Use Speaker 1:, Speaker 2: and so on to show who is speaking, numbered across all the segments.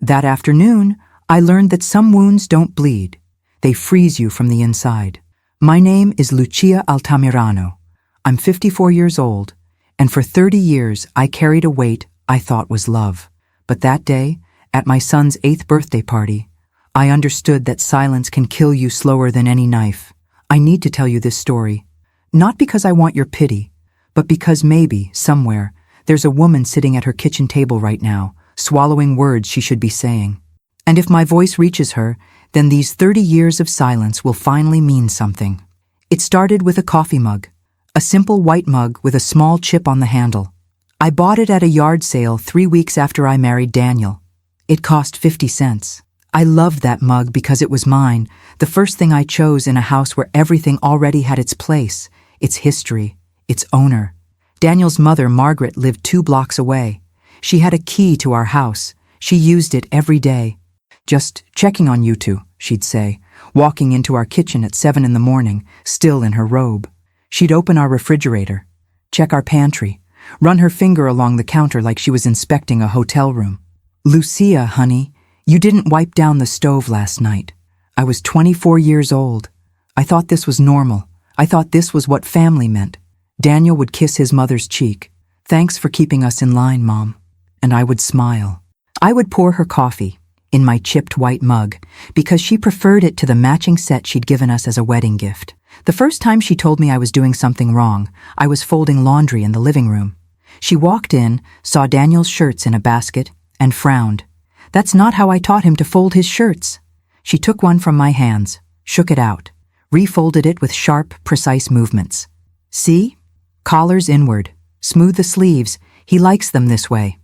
Speaker 1: That afternoon, I learned that some wounds don't bleed. They freeze you from the inside. My name is Lucía Altamirano. I'm 54 years old, and for 30 years I carried a weight I thought was love. But that day, at my son's 8th birthday party, I understood that silence can kill you slower than any knife. I need to tell you this story, not because I want your pity, but because maybe, somewhere, there's a woman sitting at her kitchen table right now, swallowing words she should be saying. And if my voice reaches her, then these 30 years of silence will finally mean something. It started with a coffee mug, a simple white mug with a small chip on the handle. I bought it at a yard sale 3 weeks after I married Daniel. It cost 50 cents. I loved that mug because it was mine, the first thing I chose in a house where everything already had its place, its history, its owner. Daniel's mother, Margaret, lived 2 blocks away. She had a key to our house. She used it every day. "Just checking on you two," she'd say, walking into our kitchen at 7 in the morning, still in her robe. She'd open our refrigerator, check our pantry, run her finger along the counter like she was inspecting a hotel room. "Lucía, honey, you didn't wipe down the stove last night." I was 24 years old. I thought this was normal. I thought this was what family meant. Daniel would kiss his mother's cheek. "Thanks for keeping us in line, Mom." And I would smile. I would pour her coffee in my chipped white mug because she preferred it to the matching set she'd given us as a wedding gift. The first time she told me I was doing something wrong, I was folding laundry in the living room. She walked in, saw Daniel's shirts in a basket, and frowned. That's not how I taught him to fold his shirts. She took one from my hands, shook it out, refolded it with sharp, precise movements. "See? Collars inward. Smooth the sleeves. He likes them this way."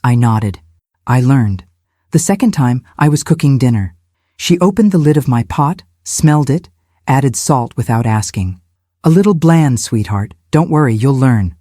Speaker 1: I nodded. I learned. The second time, I was cooking dinner. She opened the lid of my pot, smelled it, added salt without asking. "A little bland, sweetheart. Don't worry, you'll learn."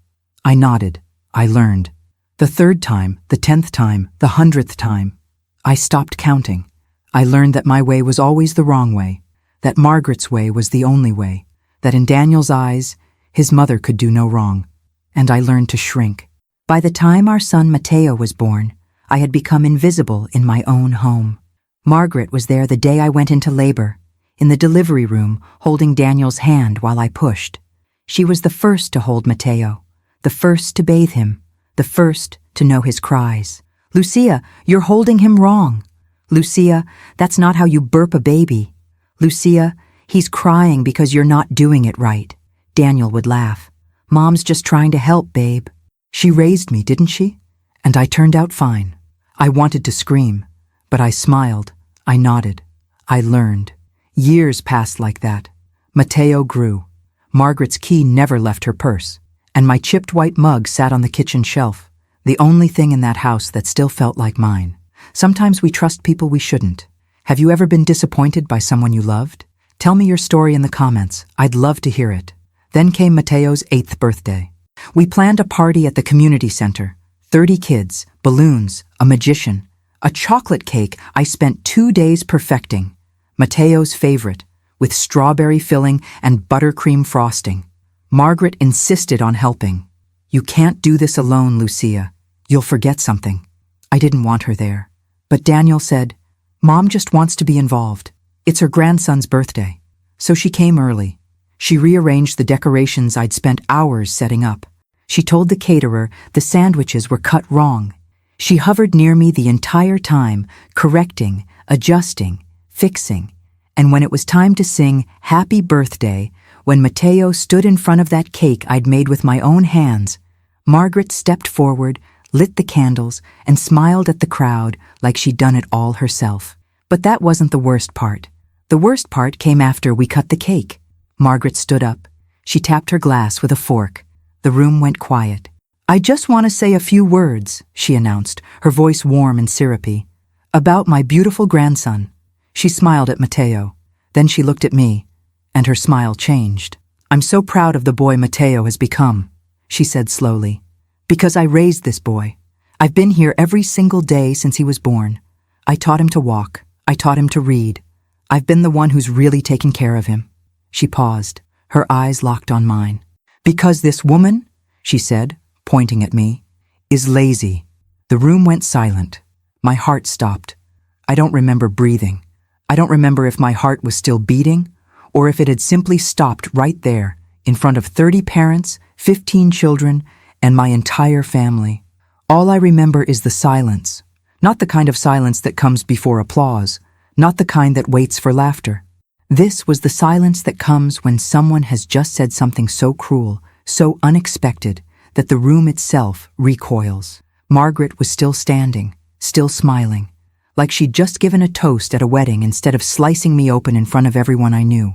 Speaker 1: I nodded. I learned. The 3rd time, the 10th time, the 100th time. I stopped counting. I learned that my way was always the wrong way, that Margaret's way was the only way, that in Daniel's eyes, his mother could do no wrong. And I learned to shrink. By the time our son Mateo was born, I had become invisible in my own home. Margaret was there the day I went into labor, in the delivery room, holding Daniel's hand while I pushed. She was the first to hold Mateo, the first to bathe him, the first to know his cries. "Lucía, you're holding him wrong. Lucía, that's not how you burp a baby. Lucía, he's crying because you're not doing it right." Daniel would laugh. "Mom's just trying to help, babe." She raised me, didn't she? And I turned out fine. I wanted to scream, but I smiled. I nodded. I learned. Years passed like that. Mateo grew. Margaret's key never left her purse, and my chipped white mug sat on the kitchen shelf, the only thing in that house that still felt like mine. Sometimes we trust people we shouldn't. Have you ever been disappointed by someone you loved? Tell me your story in the comments. I'd love to hear it. Then came Mateo's 8th birthday. We planned a party at the community center. 30 kids, balloons, a magician, a chocolate cake I spent 2 days perfecting. Mateo's favorite, with strawberry filling and buttercream frosting. Margaret insisted on helping. "You can't do this alone, Lucía. You'll forget something." I didn't want her there. But Daniel said, "Mom just wants to be involved. It's her grandson's birthday." So she came early. She rearranged the decorations I'd spent hours setting up. She told the caterer the sandwiches were cut wrong. She hovered near me the entire time, correcting, adjusting, fixing. And when it was time to sing Happy Birthday, when Mateo stood in front of that cake I'd made with my own hands, Margaret stepped forward, lit the candles, and smiled at the crowd like she'd done it all herself. But that wasn't the worst part. The worst part came after we cut the cake. Margaret stood up. She tapped her glass with a fork. The room went quiet. "I just want to say a few words," she announced, her voice warm and syrupy, "about my beautiful grandson." She smiled at Mateo. Then she looked at me, and her smile changed. "I'm so proud of the boy Mateo has become," she said slowly, "because I raised this boy. I've been here every single day since he was born. I taught him to walk. I taught him to read. I've been the one who's really taken care of him." She paused, her eyes locked on mine. "Because this woman," she said, pointing at me, "is lazy." The room went silent. My heart stopped. I don't remember breathing. I don't remember if my heart was still beating or if it had simply stopped right there in front of 30 parents, 15 children, and my entire family. All I remember is the silence, not the kind of silence that comes before applause, not the kind that waits for laughter. This was the silence that comes when someone has just said something so cruel, so unexpected, that the room itself recoils. Margaret was still standing, still smiling, like she'd just given a toast at a wedding instead of slicing me open in front of everyone I knew.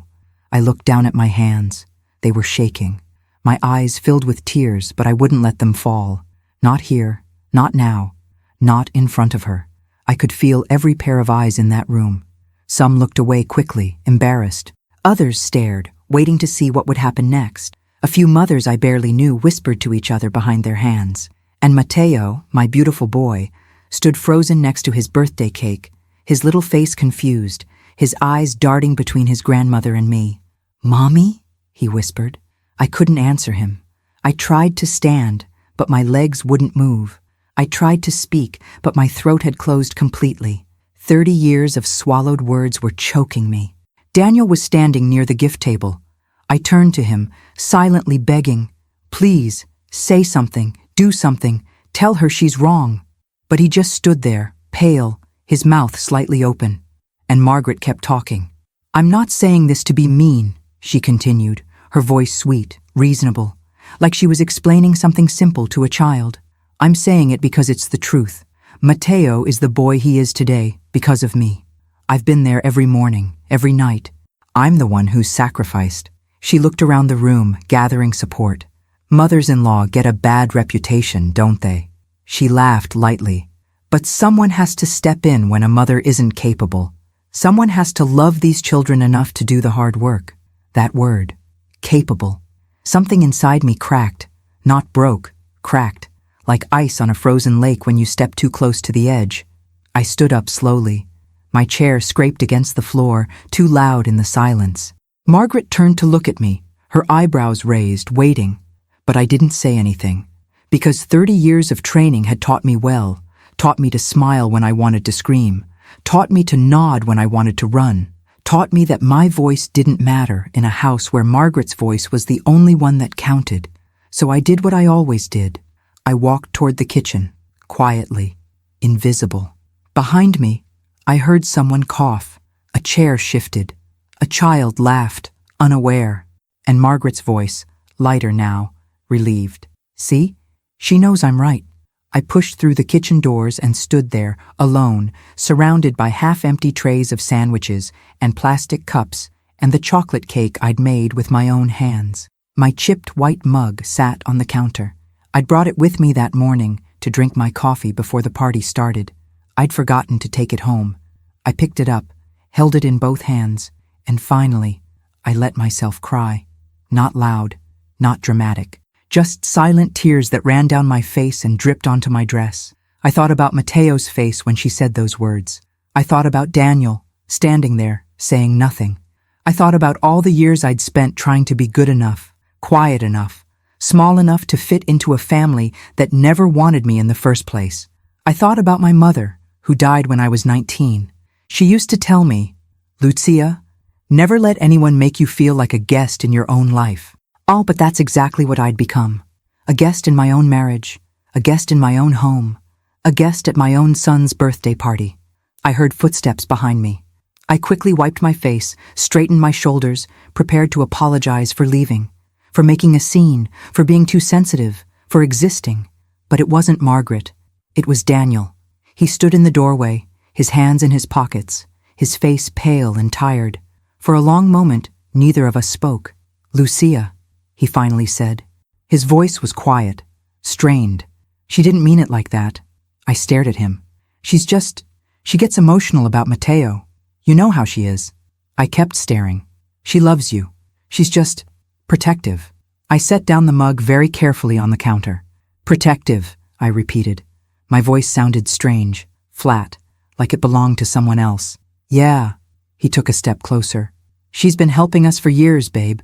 Speaker 1: I looked down at my hands. They were shaking. My eyes filled with tears, but I wouldn't let them fall. Not here, not now, not in front of her. I could feel every pair of eyes in that room. Some looked away quickly, embarrassed. Others stared, waiting to see what would happen next. A few mothers I barely knew whispered to each other behind their hands. And Matteo, my beautiful boy, stood frozen next to his birthday cake, his little face confused, his eyes darting between his grandmother and me. "Mommy?" he whispered. I couldn't answer him. I tried to stand, but my legs wouldn't move. I tried to speak, but my throat had closed completely. 30 years of swallowed words were choking me. Daniel was standing near the gift table. I turned to him, silently begging, "Please, say something, do something, tell her she's wrong." But he just stood there, pale, his mouth slightly open. And Margaret kept talking. "I'm not saying this to be mean," she continued, her voice sweet, reasonable, like she was explaining something simple to a child. "I'm saying it because it's the truth. Matteo is the boy he is today because of me. I've been there every morning, every night. I'm the one who's sacrificed." She looked around the room, gathering support. Mothers-in-law get a bad reputation, don't they? She laughed lightly. But someone has to step in when a mother isn't capable. Someone has to love these children enough to do the hard work. That word, capable. Something inside me cracked, not broke, cracked, like ice on a frozen lake when you step too close to the edge. I stood up slowly. My chair scraped against the floor, too loud in the silence. Margaret turned to look at me, her eyebrows raised, waiting. But I didn't say anything. Because 30 years of training had taught me well, taught me to smile when I wanted to scream, taught me to nod when I wanted to run, taught me that my voice didn't matter in a house where Margaret's voice was the only one that counted. So I did what I always did. I walked toward the kitchen, quietly, invisible. Behind me, I heard someone cough. A chair shifted. A child laughed, unaware. And Margaret's voice, lighter now, relieved. "See? She knows I'm right." I pushed through the kitchen doors and stood there, alone, surrounded by half-empty trays of sandwiches and plastic cups and the chocolate cake I'd made with my own hands. My chipped white mug sat on the counter. I'd brought it with me that morning to drink my coffee before the party started. I'd forgotten to take it home. I picked it up, held it in both hands, and finally, I let myself cry. Not loud, not dramatic. Just silent tears that ran down my face and dripped onto my dress. I thought about Matteo's face when she said those words. I thought about Daniel, standing there, saying nothing. I thought about all the years I'd spent trying to be good enough, quiet enough, small enough to fit into a family that never wanted me in the first place. I thought about my mother, who died when I was 19. She used to tell me, "Lucía, never let anyone make you feel like a guest in your own life." Oh, but that's exactly what I'd become. A guest in my own marriage, a guest in my own home, a guest at my own son's birthday party. I heard footsteps behind me. I quickly wiped my face, straightened my shoulders, prepared to apologize for leaving, for making a scene, for being too sensitive, for existing. But it wasn't Margaret. It was Daniel. He stood in the doorway, his hands in his pockets, his face pale and tired. For a long moment, neither of us spoke. "Lucía," he finally said. His voice was quiet, strained. She didn't mean it like that. I stared at him. She gets emotional about Matteo. You know how she is." I kept staring. "She loves you. She's just protective." I set down the mug very carefully on the counter. "Protective," I repeated. My voice sounded strange, flat, like it belonged to someone else. "Yeah." He took a step closer. "She's been helping us for years, babe.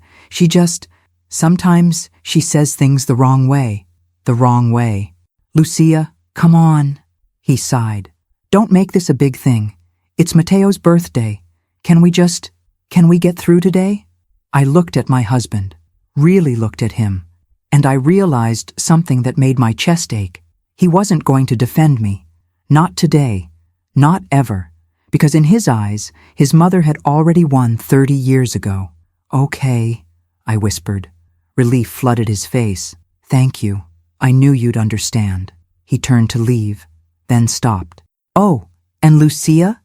Speaker 1: Sometimes she says things the wrong way. The wrong way. Lucía, come on." He sighed. "Don't make this a big thing. It's Mateo's birthday. Can we get through today? I looked at my husband, really looked at him, and I realized something that made my chest ache. He wasn't going to defend me. Not today. Not ever. Because in his eyes, his mother had already won 30 years ago. Okay, I whispered. Relief flooded his face. Thank you. I knew you'd understand. He turned to leave, then stopped. Oh, and Lucía?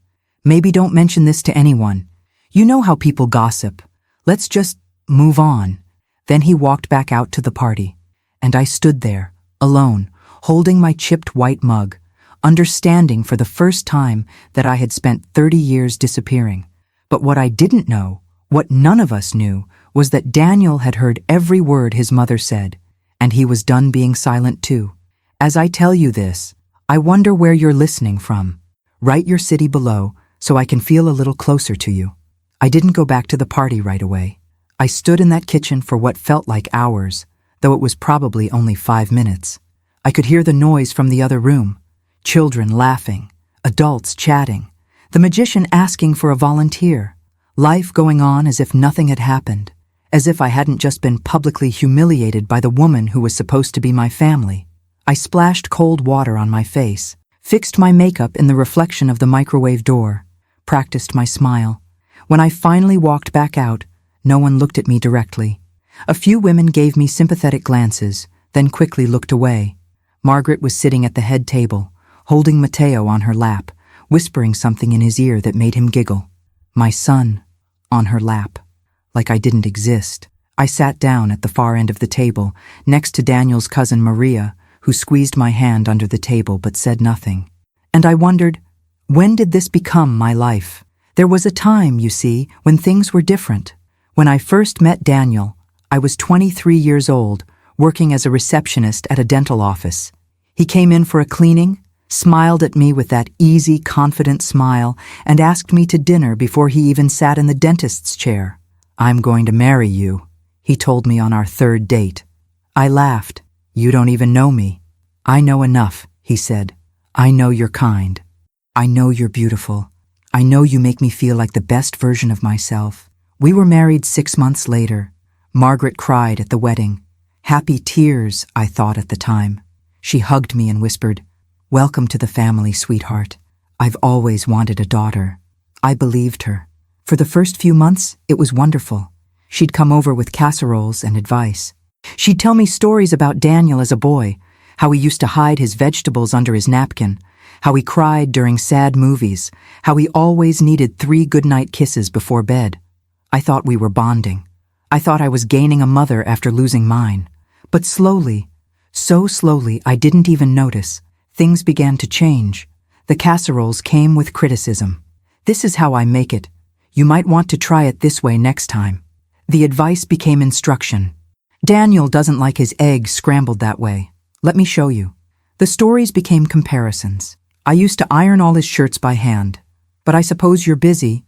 Speaker 1: Maybe don't mention this to anyone. You know how people gossip. Let's just move on. Then he walked back out to the party, and I stood there, alone, holding my chipped white mug, understanding for the first time that I had spent 30 years disappearing. But what I didn't know, what none of us knew, was that Daniel had heard every word his mother said, and he was done being silent too. As I tell you this, I wonder where you're listening from. Write your city below so I can feel a little closer to you. I didn't go back to the party right away. I stood in that kitchen for what felt like hours, though it was probably only 5 minutes. I could hear the noise from the other room. Children laughing, adults chatting, the magician asking for a volunteer, life going on as if nothing had happened, as if I hadn't just been publicly humiliated by the woman who was supposed to be my family. I splashed cold water on my face, fixed my makeup in the reflection of the microwave door, practiced my smile. When I finally walked back out, no one looked at me directly. A few women gave me sympathetic glances, then quickly looked away. Margaret was sitting at the head table, holding Mateo on her lap, whispering something in his ear that made him giggle. My son, on her lap, like I didn't exist. I sat down at the far end of the table, next to Daniel's cousin Maria, who squeezed my hand under the table but said nothing. And I wondered, when did this become my life? There was a time, you see, when things were different. When I first met Daniel, I was 23 years old, working as a receptionist at a dental office. He came in for a cleaning, smiled at me with that easy, confident smile, and asked me to dinner before he even sat in the dentist's chair. I'm going to marry you, he told me on our 3rd date. I laughed. You don't even know me. I know enough, he said. I know you're kind. I know you're beautiful. I know you make me feel like the best version of myself. We were married 6 months later. Margaret cried at the wedding. Happy tears, I thought at the time. She hugged me and whispered, "Welcome to the family, sweetheart. I've always wanted a daughter." I believed her. For the first few months, it was wonderful. She'd come over with casseroles and advice. She'd tell me stories about Daniel as a boy, how he used to hide his vegetables under his napkin, how he cried during sad movies, how he always needed 3 goodnight kisses before bed. I thought we were bonding. I thought I was gaining a mother after losing mine. But slowly, so slowly I didn't even notice, things began to change. The casseroles came with criticism. This is how I make it. You might want to try it this way next time. The advice became instruction. Daniel doesn't like his eggs scrambled that way. Let me show you. The stories became comparisons. I used to iron all his shirts by hand. But I suppose you're busy.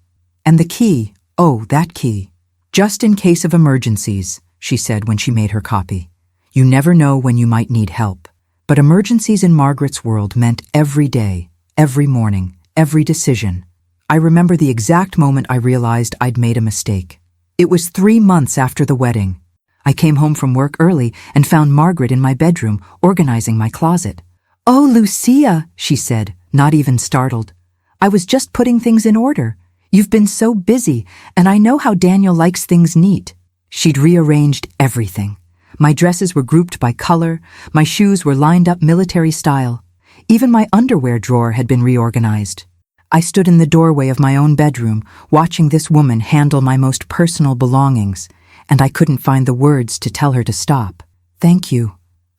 Speaker 1: And the key, oh, that key. Just in case of emergencies, she said when she made her copy. You never know when you might need help. But emergencies in Margaret's world meant every day, every morning, every decision. I remember the exact moment I realized I'd made a mistake. It was 3 months after the wedding. I came home from work early and found Margaret in my bedroom, organizing my closet. "Oh, Lucía," she said, not even startled. "I was just putting things in order. You've been so busy, and I know how Daniel likes things neat." She'd rearranged everything. My dresses were grouped by color, my shoes were lined up military style. Even my underwear drawer had been reorganized. I stood in the doorway of my own bedroom, watching this woman handle my most personal belongings, and I couldn't find the words to tell her to stop. "Thank you,"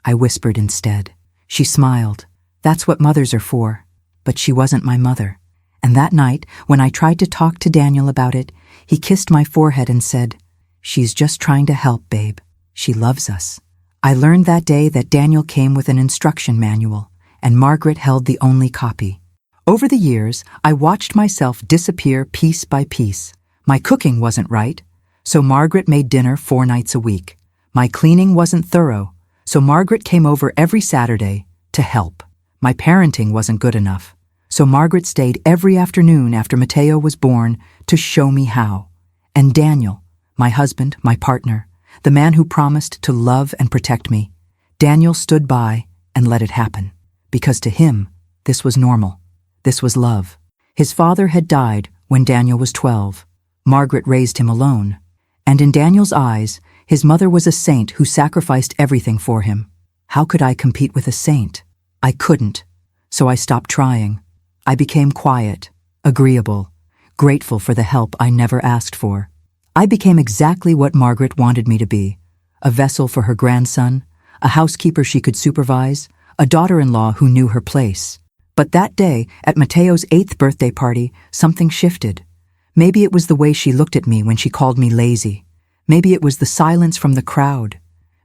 Speaker 1: I whispered instead. She smiled. That's what mothers are for. But she wasn't my mother. And that night, when I tried to talk to Daniel about it, he kissed my forehead and said, "She's just trying to help, babe. She loves us." I learned that day that Daniel came with an instruction manual, and Margaret held the only copy. Over the years, I watched myself disappear piece by piece. My cooking wasn't right, so Margaret made dinner 4 nights a week. My cleaning wasn't thorough, so Margaret came over every Saturday to help. My parenting wasn't good enough, So Margaret stayed every afternoon after Mateo was born to show me how. And Daniel, my husband, my partner, the man who promised to love and protect me, Daniel stood by and let it happen. Because to him, this was normal. This was love. His father had died when Daniel was 12. Margaret raised him alone. And in Daniel's eyes, his mother was a saint who sacrificed everything for him. How could I compete with a saint? I couldn't. So I stopped trying. I became quiet, agreeable, grateful for the help I never asked for. I became exactly what Margaret wanted me to be: a vessel for her grandson, a housekeeper she could supervise, a daughter-in-law who knew her place. But that day, at Mateo's 8th birthday party, something shifted. Maybe it was the way she looked at me when she called me lazy. Maybe it was the silence from the crowd.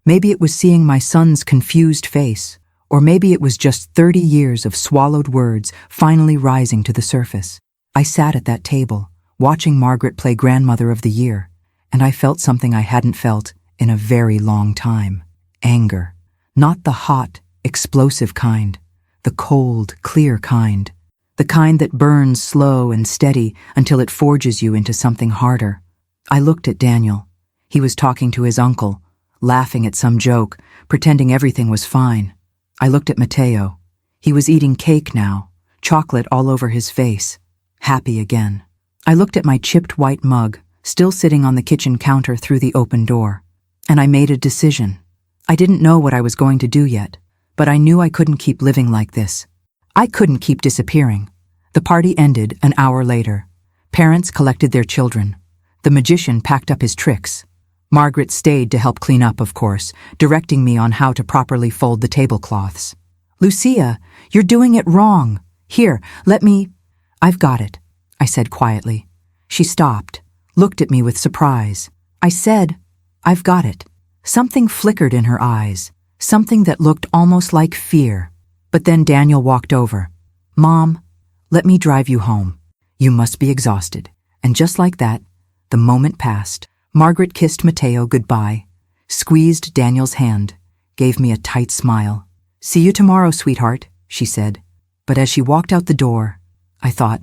Speaker 1: Maybe it was seeing my son's confused face. Or maybe it was just 30 years of swallowed words finally rising to the surface. I sat at that table, watching Margaret play Grandmother of the Year, and I felt something I hadn't felt in a very long time. Anger. Not the hot, explosive kind. The cold, clear kind. The kind that burns slow and steady until it forges you into something harder. I looked at Daniel. He was talking to his uncle, laughing at some joke, pretending everything was fine. I looked at Mateo. He was eating cake now, chocolate all over his face, happy again. I looked at my chipped white mug, still sitting on the kitchen counter through the open door. And I made a decision. I didn't know what I was going to do yet, but I knew I couldn't keep living like this. I couldn't keep disappearing. The party ended an hour later. Parents collected their children. The magician packed up his tricks. Margaret stayed to help clean up, of course, directing me on how to properly fold the tablecloths. "Lucía, you're doing it wrong. Here, let me—" "I've got it," I said quietly. She stopped, looked at me with surprise. I said, "I've got it." Something flickered in her eyes, something that looked almost like fear. But then Daniel walked over. "Mom, let me drive you home. You must be exhausted." And just like that, the moment passed. Margaret kissed Mateo goodbye, squeezed Daniel's hand, gave me a tight smile. "See you tomorrow, sweetheart," she said. But as she walked out the door, I thought,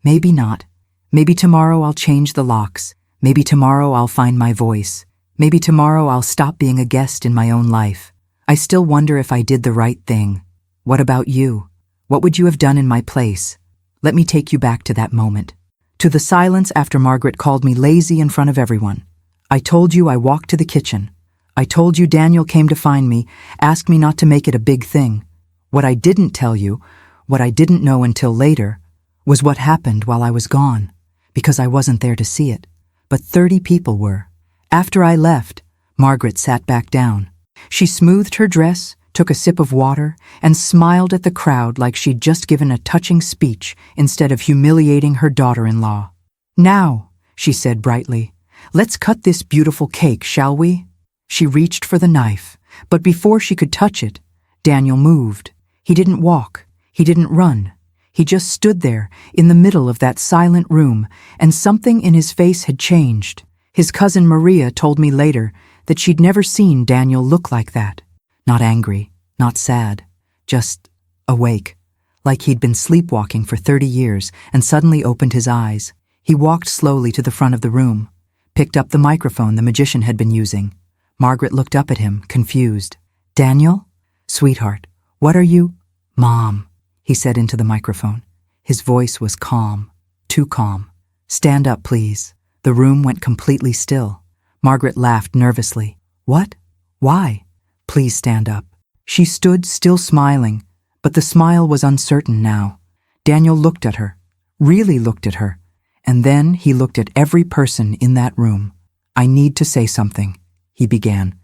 Speaker 1: maybe not. Maybe tomorrow I'll change the locks. Maybe tomorrow I'll find my voice. Maybe tomorrow I'll stop being a guest in my own life. I still wonder if I did the right thing. What about you? What would you have done in my place? Let me take you back to that moment. To the silence after Margaret called me lazy in front of everyone. I told you I walked to the kitchen. I told you Daniel came to find me, asked me not to make it a big thing. What I didn't tell you, what I didn't know until later, was what happened while I was gone, because I wasn't there to see it. But 30 people were. After I left, Margaret sat back down. She smoothed her dress, took a sip of water, and smiled at the crowd like she'd just given a touching speech instead of humiliating her daughter-in-law. "Now," she said brightly, "let's cut this beautiful cake, shall we?" She reached for the knife, but before she could touch it, Daniel moved. He didn't walk. He didn't run. He just stood there in the middle of that silent room, and something in his face had changed. His cousin Maria told me later that she'd never seen Daniel look like that. Not angry, not sad, just awake, like he'd been sleepwalking for 30 years and suddenly opened his eyes. He walked slowly to the front of the room, picked up the microphone the magician had been using. Margaret looked up at him, confused. "Daniel? Sweetheart, what are you—" "Mom," he said into the microphone. His voice was calm, too calm. "Stand up, please." The room went completely still. Margaret laughed nervously. "What? Why?" "Please stand up." She stood, still smiling, but the smile was uncertain now. Daniel looked at her, really looked at her, and then he looked at every person in that room. "I need to say something," he began,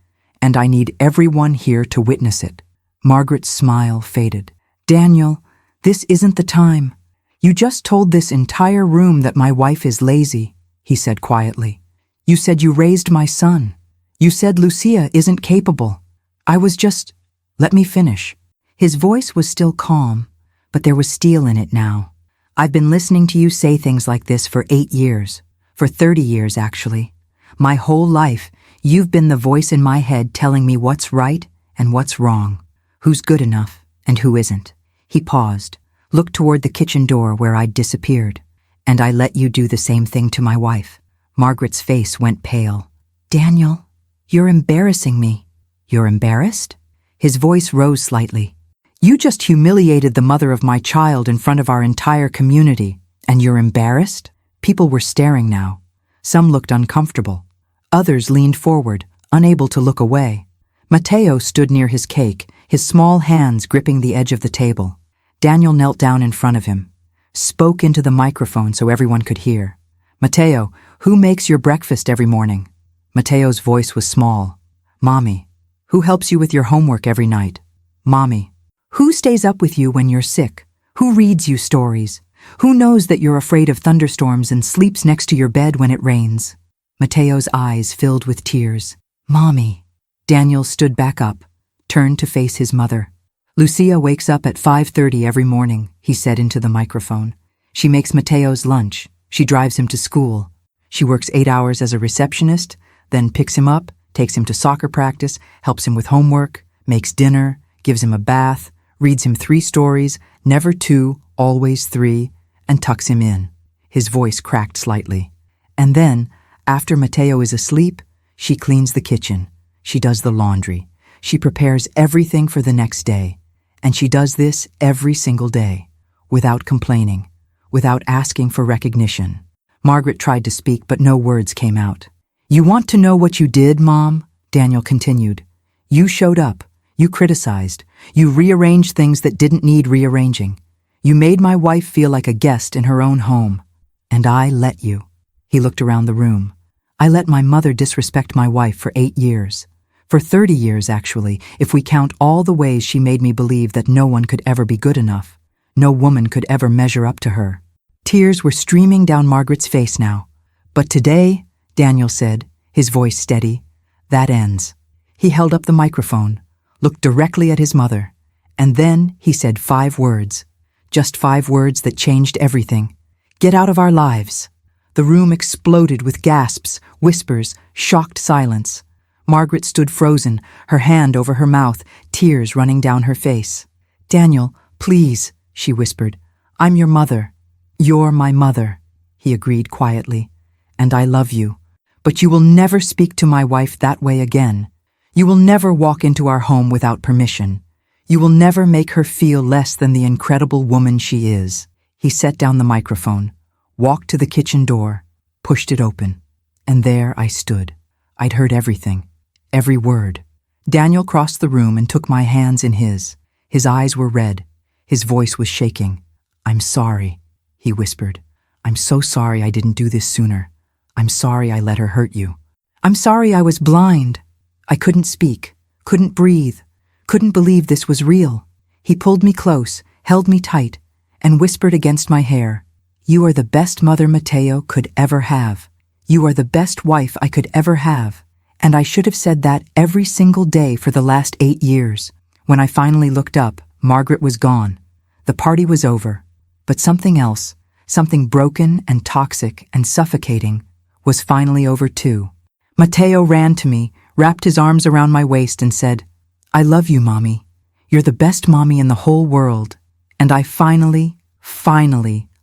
Speaker 1: "and I need everyone here to witness it." Margaret's smile faded. "Daniel, this isn't the time. You just told this entire room that my wife is lazy," he said quietly. "You said you raised my son. You said Lucía isn't capable. I was just—" "Let me finish." His voice was still calm, but there was steel in it now. "I've been listening to you say things like this for 8 years, for 30 years actually. My whole life, you've been the voice in my head telling me what's right and what's wrong, who's good enough and who isn't." He paused, looked toward the kitchen door where I'd disappeared. And I let you do the same thing to my wife. Margaret's face went pale. Daniel, you're embarrassing me. You're embarrassed? His voice rose slightly. You just humiliated the mother of my child in front of our entire community, and you're embarrassed? People were staring now. Some looked uncomfortable. Others leaned forward, unable to look away. Mateo stood near his cake, his small hands gripping the edge of the table. Daniel knelt down in front of him, spoke into the microphone so everyone could hear. Mateo, who makes your breakfast every morning? Mateo's voice was small. Mommy. Who helps you with your homework every night? Mommy. Who stays up with you when you're sick? Who reads you stories? Who knows that you're afraid of thunderstorms and sleeps next to your bed when it rains? Mateo's eyes filled with tears. Mommy. Daniel stood back up, turned to face his mother. Lucía wakes up at 5:30 every morning, he said into the microphone. She makes Mateo's lunch. She drives him to school. She works 8 hours as a receptionist, then picks him up, takes him to soccer practice, helps him with homework, makes dinner, gives him a bath, reads him 3 stories, never 2, always 3, and tucks him in. His voice cracked slightly. And then, after Mateo is asleep, she cleans the kitchen. She does the laundry. She prepares everything for the next day. And she does this every single day, without complaining, without asking for recognition. Margaret tried to speak, but no words came out. You want to know what you did, Mom? Daniel continued. You showed up. You criticized. You rearranged things that didn't need rearranging. You made my wife feel like a guest in her own home. And I let you. He looked around the room. I let my mother disrespect my wife for 8 years. For 30 years, actually, if we count all the ways she made me believe that no one could ever be good enough. No woman could ever measure up to her. Tears were streaming down Margaret's face now. But today, Daniel said, his voice steady, that ends. He held up the microphone, looked directly at his mother, and then he said 5 words. Just 5 words that changed everything. Get out of our lives. The room exploded with gasps, whispers, shocked silence. Margaret stood frozen, her hand over her mouth, tears running down her face. Daniel, please, she whispered. I'm your mother. You're my mother, he agreed quietly. And I love you. But you will never speak to my wife that way again. You will never walk into our home without permission. You will never make her feel less than the incredible woman she is. He set down the microphone, walked to the kitchen door, pushed it open. And there I stood. I'd heard everything. Every word. Daniel crossed the room and took my hands in his. His eyes were red. His voice was shaking. I'm sorry, he whispered. I'm so sorry I didn't do this sooner. I'm sorry I let her hurt you. I'm sorry I was blind. I couldn't speak, couldn't breathe, couldn't believe this was real. He pulled me close, held me tight, and whispered against my hair, You are the best mother Mateo could ever have. You are the best wife I could ever have. And I should have said that every single day for the last 8 years. When I finally looked up, Margaret was gone. The party was over. But something else, something broken and toxic and suffocating, was finally over too. Mateo ran to me, wrapped his arms around my waist and said, I love you, Mommy. You're the best mommy in the whole world. And I finally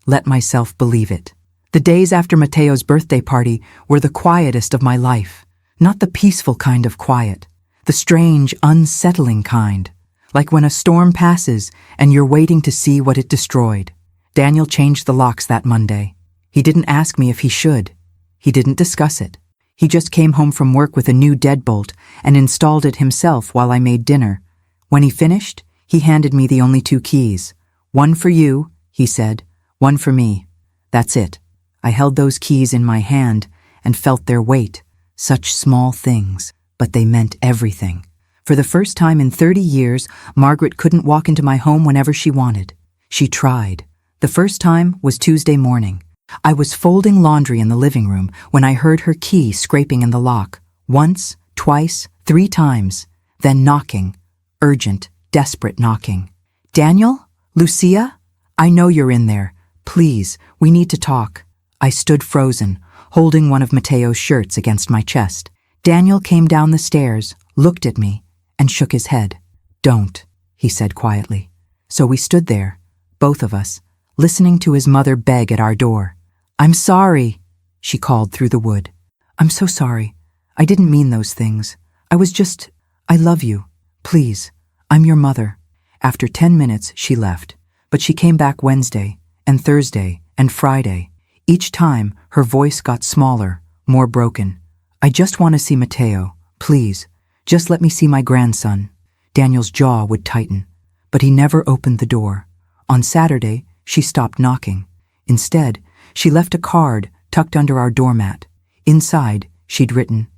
Speaker 1: let myself believe it. The days after Mateo's birthday party were the quietest of my life. Not the peaceful kind of quiet, the strange, unsettling kind, like when a storm passes and you're waiting to see what it destroyed. Daniel changed the locks that Monday. He didn't ask me if he should. He didn't discuss it. He just came home from work with a new deadbolt and installed it himself while I made dinner. When he finished, he handed me the only 2 keys. One for you, he said, one for me. That's it. I held those keys in my hand and felt their weight. Such small things, but they meant everything. For the first time in 30 years, Margaret couldn't walk into my home whenever she wanted. She tried. The first time was Tuesday morning. I was folding laundry in the living room when I heard her key scraping in the lock. Once, twice, 3 times. Then knocking. Urgent, desperate knocking. Daniel? Lucía? I know you're in there. Please, we need to talk. I stood frozen, holding one of Mateo's shirts against my chest. Daniel came down the stairs, looked at me, and shook his head. Don't, he said quietly. So we stood there, both of us, listening to his mother beg at our door. "I'm sorry," she called through the wood. "I'm so sorry. I didn't mean those things. I love you. Please, I'm your mother." After 10 minutes, she left, but she came back Wednesday, and Thursday, and Friday. Each time, her voice got smaller, more broken. "I just want to see Mateo. Please, just let me see my grandson." Daniel's jaw would tighten, but he never opened the door. On Saturday, she stopped knocking. Instead, she left a card tucked under our doormat. Inside, she'd written,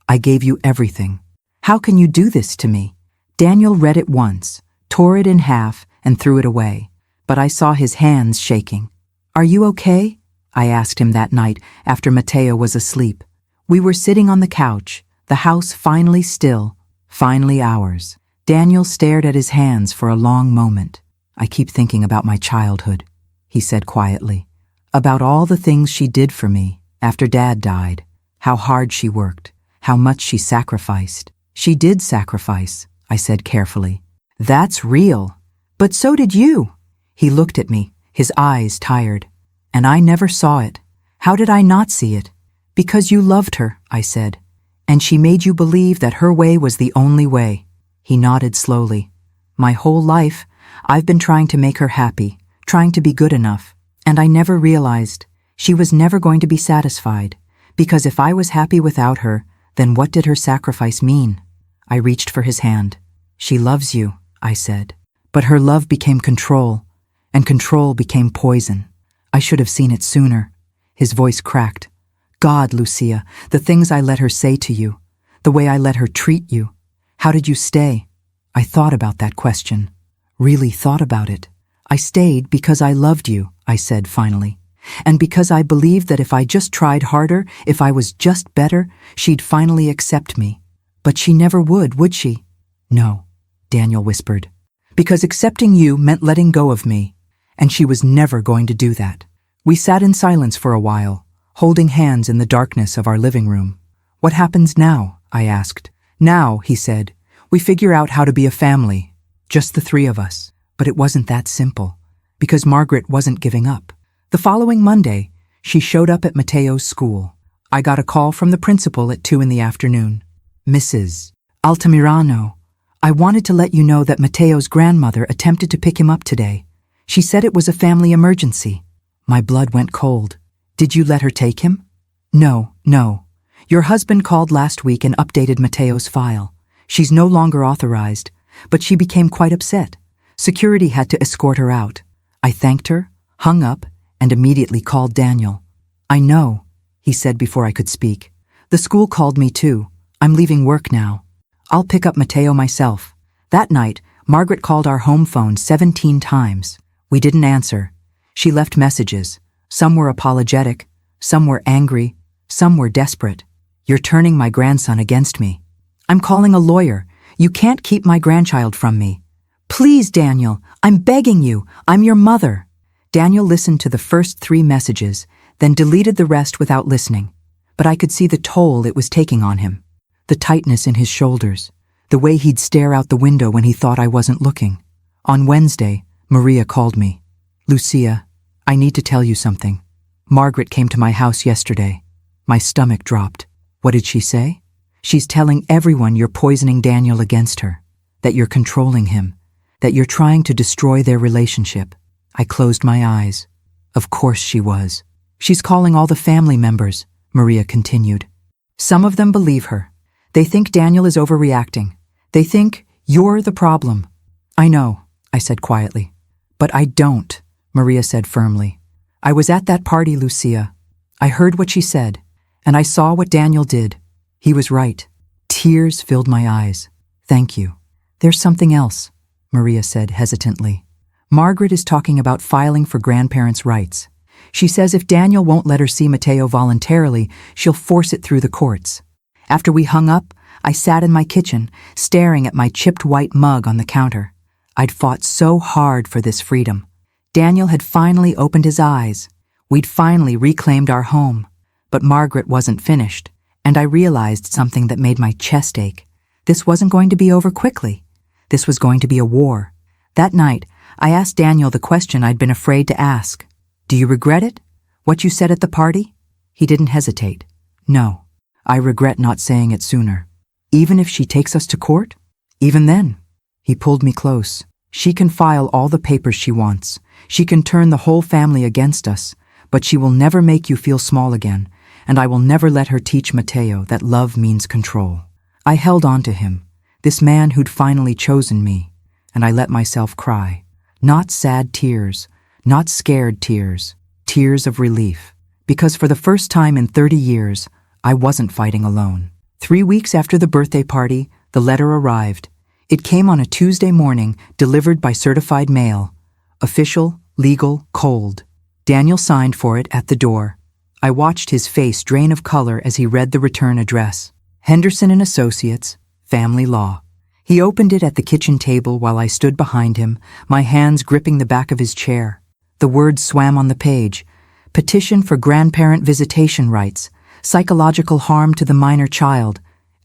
Speaker 1: "I gave you everything. How can you do this to me?" Daniel read it once, tore it in half, and threw it away. But I saw his hands shaking. "Are you okay?" I asked him that night after Mateo was asleep. We were sitting on the couch, the house finally still, finally ours. Daniel stared at his hands for a long moment. "I keep thinking about my childhood," he said quietly. "About all the things she did for me after Dad died. How hard she worked, how much she sacrificed." "She did sacrifice," I said carefully. "That's real. But so did you." He looked at me, his eyes tired. "And I never saw it. How did I not see it?" "Because you loved her," I said. "And she made you believe that her way was the only way." He nodded slowly. "My whole life, I've been trying to make her happy, trying to be good enough. And I never realized she was never going to be satisfied. Because if I was happy without her, then what did her sacrifice mean?" I reached for his hand. "She loves you," I said. "But her love became control, and control became poison. I should have seen it sooner." His voice cracked. "God, Lucía, the things I let her say to you, the way I let her treat you. How did you stay?" I thought about that question. Really thought about it. "I stayed because I loved you," I said finally. "And because I believed that if I just tried harder, if I was just better, she'd finally accept me. But she never would she?" "No," Daniel whispered. "Because accepting you meant letting go of me, and she was never going to do that." We sat in silence for a while, holding hands in the darkness of our living room. "What happens now?" I asked. "Now," he said, "we figure out how to be a family, just the three of us." But it wasn't that simple, because Margaret wasn't giving up. The following Monday, she showed up at Mateo's school. I got a call from the principal at 2 in the afternoon. "Mrs. Altamirano, I wanted to let you know that Mateo's grandmother attempted to pick him up today. She said it was a family emergency." My blood went cold. "Did you let her take him?" No. Your husband called last week and updated Mateo's file. She's no longer authorized, but she became quite upset. Security had to escort her out. I thanked her, hung up, and immediately called Daniel. "I know," he said before I could speak. "The school called me too. I'm leaving work now. I'll pick up Mateo myself." That night, Margaret called our home phone 17 times. We didn't answer. She left messages. Some were apologetic, some were angry, some were desperate. "You're turning my grandson against me. I'm calling a lawyer. You can't keep my grandchild from me. Please, Daniel, I'm begging you. I'm your mother." Daniel listened to the first 3 messages, then deleted the rest without listening. But I could see the toll it was taking on him. The tightness in his shoulders, the way he'd stare out the window when he thought I wasn't looking. On Wednesday, Maria called me. "Lucía, I need to tell you something. Margaret came to my house yesterday." My stomach dropped. "What did she say?" "She's telling everyone you're poisoning Daniel against her, that you're controlling him, that you're trying to destroy their relationship." I closed my eyes. Of course she was. "She's calling all the family members," Maria continued. "Some of them believe her. They think Daniel is overreacting. They think you're the problem." "I know," I said quietly. "But I don't," Maria said firmly. "I was at that party, Lucía. I heard what she said, and I saw what Daniel did. He was right." Tears filled my eyes. "Thank you." "There's something else," Maria said hesitantly. "Margaret is talking about filing for grandparents' rights. She says if Daniel won't let her see Mateo voluntarily, she'll force it through the courts." After we hung up, I sat in my kitchen, staring at my chipped white mug on the counter. I'd fought so hard for this freedom. Daniel had finally opened his eyes. We'd finally reclaimed our home. But Margaret wasn't finished, and I realized something that made my chest ache. This wasn't going to be over quickly. This was going to be a war. That night, I asked Daniel the question I'd been afraid to ask. Do you regret it? What you said at the party? He didn't hesitate. No, I regret not saying it sooner. Even if she takes us to court? Even then. He pulled me close. She can file all the papers she wants. She can turn the whole family against us, but she will never make you feel small again, and I will never let her teach Mateo that love means control. I held on to him, this man who'd finally chosen me, and I let myself cry. Not sad tears, not scared tears, tears of relief. Because for the first time in 30 years, I wasn't fighting alone. 3 weeks after the birthday party, the letter arrived. It came on a Tuesday morning, delivered by certified mail. Official, legal, cold. Daniel signed for it at the door. I watched his face drain of color as he read the return address. Henderson and Associates, Family Law. He opened it at the kitchen table while I stood behind him, my hands gripping the back of his chair. The words swam on the page. Petition for grandparent visitation rights, psychological harm to the minor child,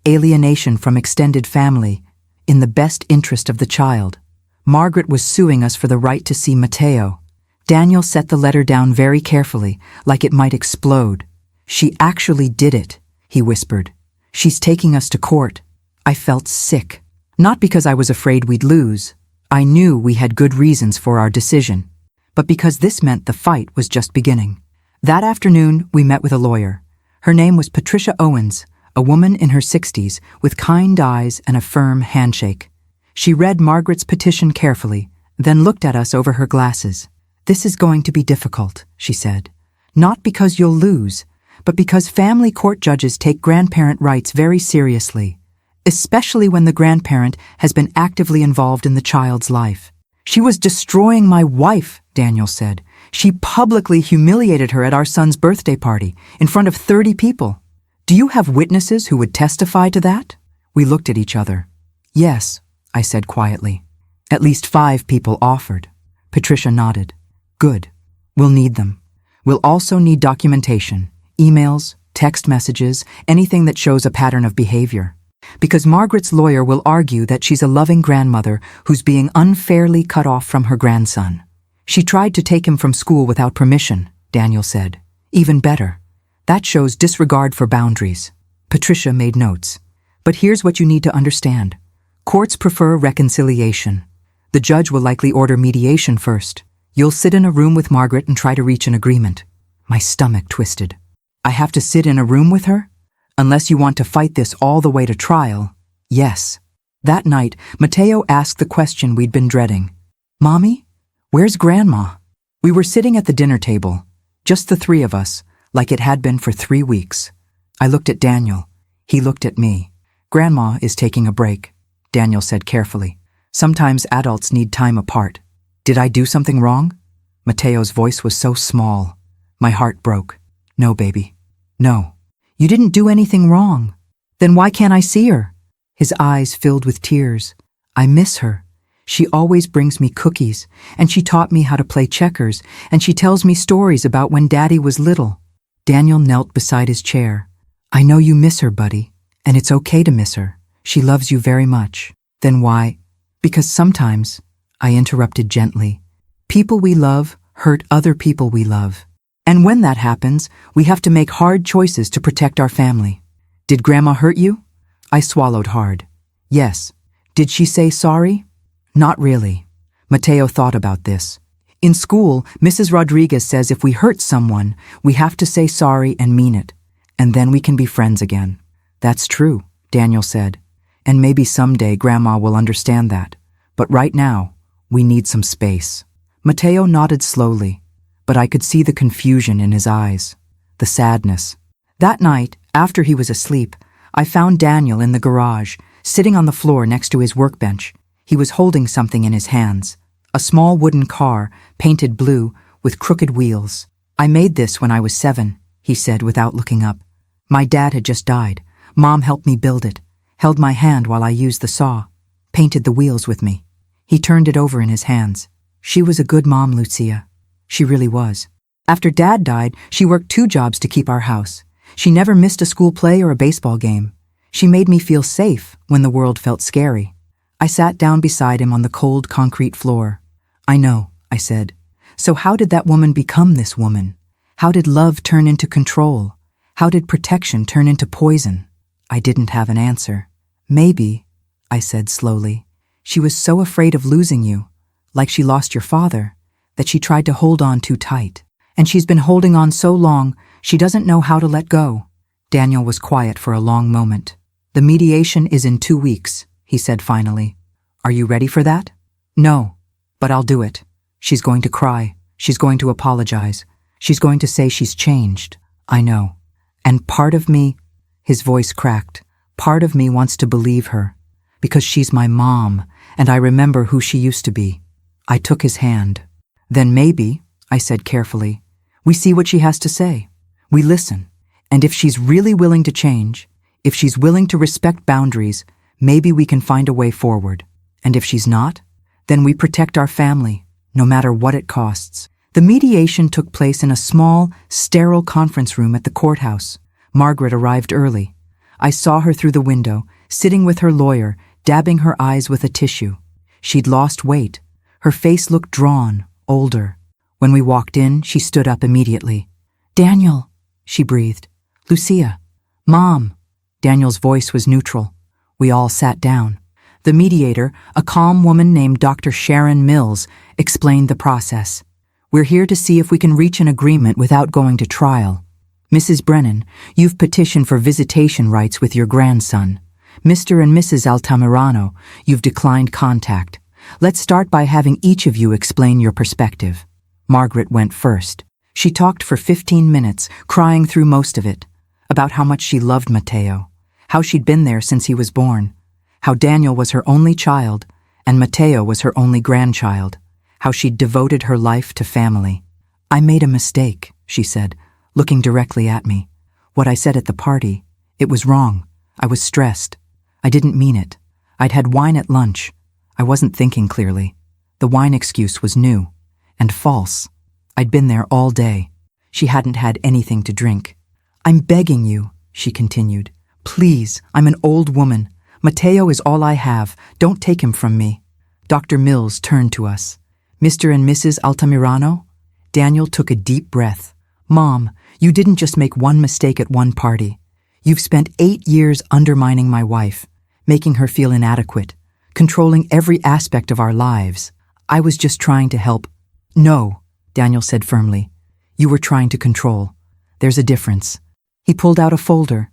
Speaker 1: alienation from extended family, in the best interest of the child. Margaret was suing us for the right to see Mateo. Daniel set the letter down very carefully, like it might explode. She actually did it, he whispered. She's taking us to court. I felt sick. Not because I was afraid we'd lose. I knew we had good reasons for our decision. But because this meant the fight was just beginning. That afternoon, we met with a lawyer. Her name was Patricia Owens, a woman in her 60s with kind eyes and a firm handshake. She read Margaret's petition carefully, then looked at us over her glasses. This is going to be difficult, she said. Not because you'll lose, but because family court judges take grandparent rights very seriously, especially when the grandparent has been actively involved in the child's life. She was destroying my wife, Daniel said. She publicly humiliated her at our son's birthday party, in front of 30 people. Do you have witnesses who would testify to that? We looked at each other. Yes, I said quietly. At least 5 people offered. Patricia nodded. Good. We'll need them. We'll also need documentation, emails, text messages, anything that shows a pattern of behavior. Because Margaret's lawyer will argue that she's a loving grandmother who's being unfairly cut off from her grandson. She tried to take him from school without permission, Daniel said. Even better. That shows disregard for boundaries. Patricia made notes. But here's what you need to understand. Courts prefer reconciliation. The judge will likely order mediation first. You'll sit in a room with Margaret and try to reach an agreement. My stomach twisted. I have to sit in a room with her? Unless you want to fight this all the way to trial, yes. That night, Mateo asked the question we'd been dreading. Mommy, where's Grandma? We were sitting at the dinner table, just the 3 of us, like it had been for 3 weeks. I looked at Daniel. He looked at me. Grandma is taking a break, Daniel said carefully. Sometimes adults need time apart. Did I do something wrong? Mateo's voice was so small. My heart broke. No, baby. No. You didn't do anything wrong. Then why can't I see her? His eyes filled with tears. I miss her. She always brings me cookies, and she taught me how to play checkers, and she tells me stories about when Daddy was little. Daniel knelt beside his chair. I know you miss her, buddy, and it's okay to miss her. She loves you very much. Then why? Because sometimes, I interrupted gently, people we love hurt other people we love. And when that happens, we have to make hard choices to protect our family. Did Grandma hurt you? I swallowed hard. Yes. Did she say sorry? Not really. Mateo thought about this. In school, Mrs. Rodriguez says if we hurt someone, we have to say sorry and mean it, and then we can be friends again. That's true, Daniel said. And maybe someday Grandma will understand that. But right now, we need some space. Mateo nodded slowly, but I could see the confusion in his eyes, the sadness. That night, after he was asleep, I found Daniel in the garage, sitting on the floor next to his workbench. He was holding something in his hands, a small wooden car, painted blue, with crooked wheels. I made this when I was 7, he said without looking up. My dad had just died. Mom helped me build it, held my hand while I used the saw, painted the wheels with me. He turned it over in his hands. She was a good mom, Lucía. She really was. After Dad died, she worked 2 jobs to keep our house. She never missed a school play or a baseball game. She made me feel safe when the world felt scary. I sat down beside him on the cold concrete floor. I know, I said. So how did that woman become this woman? How did love turn into control? How did protection turn into poison? I didn't have an answer. Maybe, I said slowly, she was so afraid of losing you, like she lost your father, that she tried to hold on too tight. And she's been holding on so long, she doesn't know how to let go. Daniel was quiet for a long moment. The mediation is in 2 weeks, he said finally. Are you ready for that? No, but I'll do it. She's going to cry. She's going to apologize. She's going to say she's changed. I know. And part of me, his voice cracked, part of me wants to believe her, because she's my mom, and I remember who she used to be. I took his hand. Then maybe, I said carefully, we see what she has to say. We listen. And if she's really willing to change, if she's willing to respect boundaries, maybe we can find a way forward. And if she's not, then we protect our family, no matter what it costs. The mediation took place in a small, sterile conference room at the courthouse. Margaret arrived early. I saw her through the window, sitting with her lawyer, dabbing her eyes with a tissue. She'd lost weight. Her face looked drawn, older. When we walked in, she stood up immediately. Daniel, she breathed. Lucía. Mom. Daniel's voice was neutral. We all sat down. The mediator, a calm woman named Dr. Sharon Mills, explained the process. We're here to see if we can reach an agreement without going to trial. Mrs. Brennan, you've petitioned for visitation rights with your grandson. Mr. and Mrs. Altamirano, you've declined contact. Let's start by having each of you explain your perspective. Margaret went first. She talked for 15 minutes, crying through most of it, about how much she loved Mateo, how she'd been there since he was born, how Daniel was her only child and Mateo was her only grandchild, how she'd devoted her life to family. I made a mistake, she said, looking directly at me. What I said at the party, it was wrong. I was stressed. I didn't mean it. I'd had wine at lunch. I wasn't thinking clearly. The wine excuse was new and false. I'd been there all day. She hadn't had anything to drink. I'm begging you, she continued. Please, I'm an old woman. Mateo is all I have. Don't take him from me. Dr. Mills turned to us. Mr. and Mrs. Altamirano? Daniel took a deep breath. Mom, you didn't just make one mistake at one party. You've spent 8 years undermining my wife, making her feel inadequate, controlling every aspect of our lives. I was just trying to help. No, Daniel said firmly. You were trying to control. There's a difference. He pulled out a folder.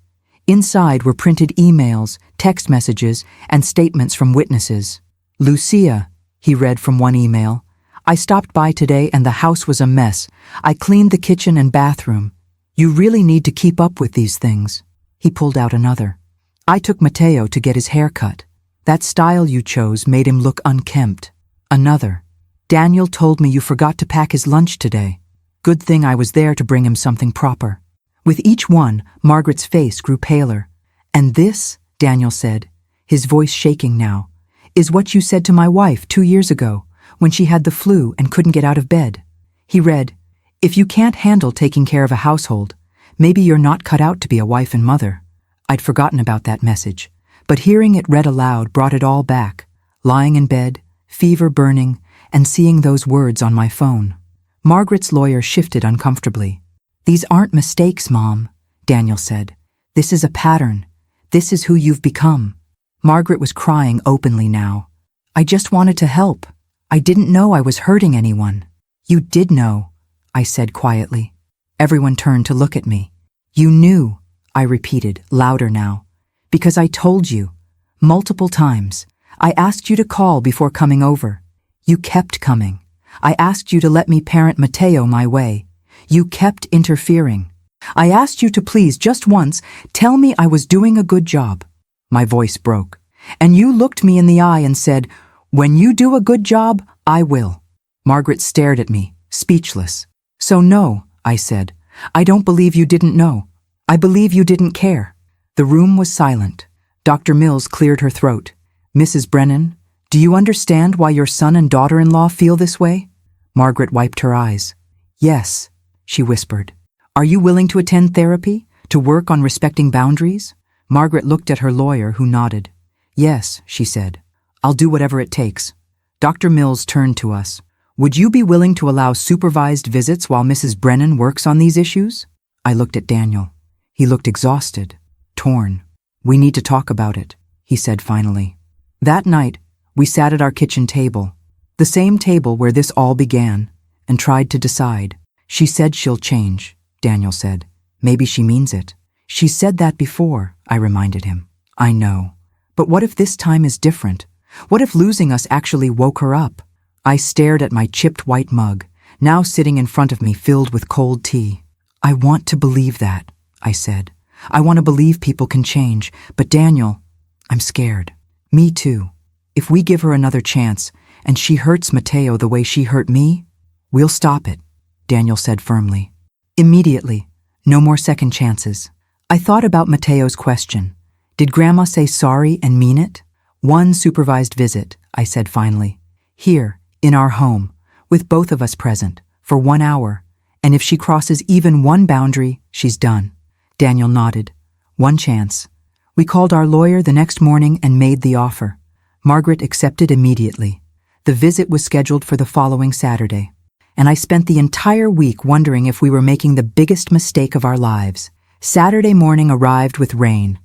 Speaker 1: Inside were printed emails, text messages, and statements from witnesses. Lucía, he read from one email. I stopped by today and the house was a mess. I cleaned the kitchen and bathroom. You really need to keep up with these things. He pulled out another. I took Mateo to get his hair cut. That style you chose made him look unkempt. Another. Daniel told me you forgot to pack his lunch today. Good thing I was there to bring him something proper. With each one, Margaret's face grew paler. And this, Daniel said, his voice shaking now, is what you said to my wife 2 years ago, when she had the flu and couldn't get out of bed. He read, if you can't handle taking care of a household, maybe you're not cut out to be a wife and mother. I'd forgotten about that message, but hearing it read aloud brought it all back, lying in bed, fever burning, and seeing those words on my phone. Margaret's lawyer shifted uncomfortably. These aren't mistakes, Mom, Daniel said. This is a pattern. This is who you've become. Margaret was crying openly now. I just wanted to help. I didn't know I was hurting anyone. You did know, I said quietly. Everyone turned to look at me. You knew, I repeated, louder now. Because I told you. Multiple times. I asked you to call before coming over. You kept coming. I asked you to let me parent Mateo my way. You kept interfering. I asked you to please just once tell me I was doing a good job. My voice broke. And you looked me in the eye and said, when you do a good job, I will. Margaret stared at me, speechless. So no, I said. I don't believe you didn't know. I believe you didn't care. The room was silent. Dr. Mills cleared her throat. Mrs. Brennan, do you understand why your son and daughter-in-law feel this way? Margaret wiped her eyes. Yes, she whispered. Are you willing to attend therapy, to work on respecting boundaries? Margaret looked at her lawyer, who nodded. Yes, she said. I'll do whatever it takes. Dr. Mills turned to us. Would you be willing to allow supervised visits while Mrs. Brennan works on these issues? I looked at Daniel. He looked exhausted, torn. We need to talk about it, he said finally. That night, we sat at our kitchen table, the same table where this all began, and tried to decide. She said she'll change, Daniel said. Maybe she means it. She said that before, I reminded him. I know. But what if this time is different? What if losing us actually woke her up? I stared at my chipped white mug, now sitting in front of me filled with cold tea. I want to believe that, I said. I want to believe people can change, but Daniel, I'm scared. Me too. If we give her another chance, and she hurts Mateo the way she hurt me, we'll stop it, Daniel said firmly. Immediately, no more second chances. I thought about Mateo's question. Did Grandma say sorry and mean it? One supervised visit, I said finally. Here, in our home, with both of us present, for 1 hour, and if she crosses even one boundary, she's done. Daniel nodded. One chance. We called our lawyer the next morning and made the offer. Margaret accepted immediately. The visit was scheduled for the following Saturday, and I spent the entire week wondering if we were making the biggest mistake of our lives. Saturday morning arrived with rain.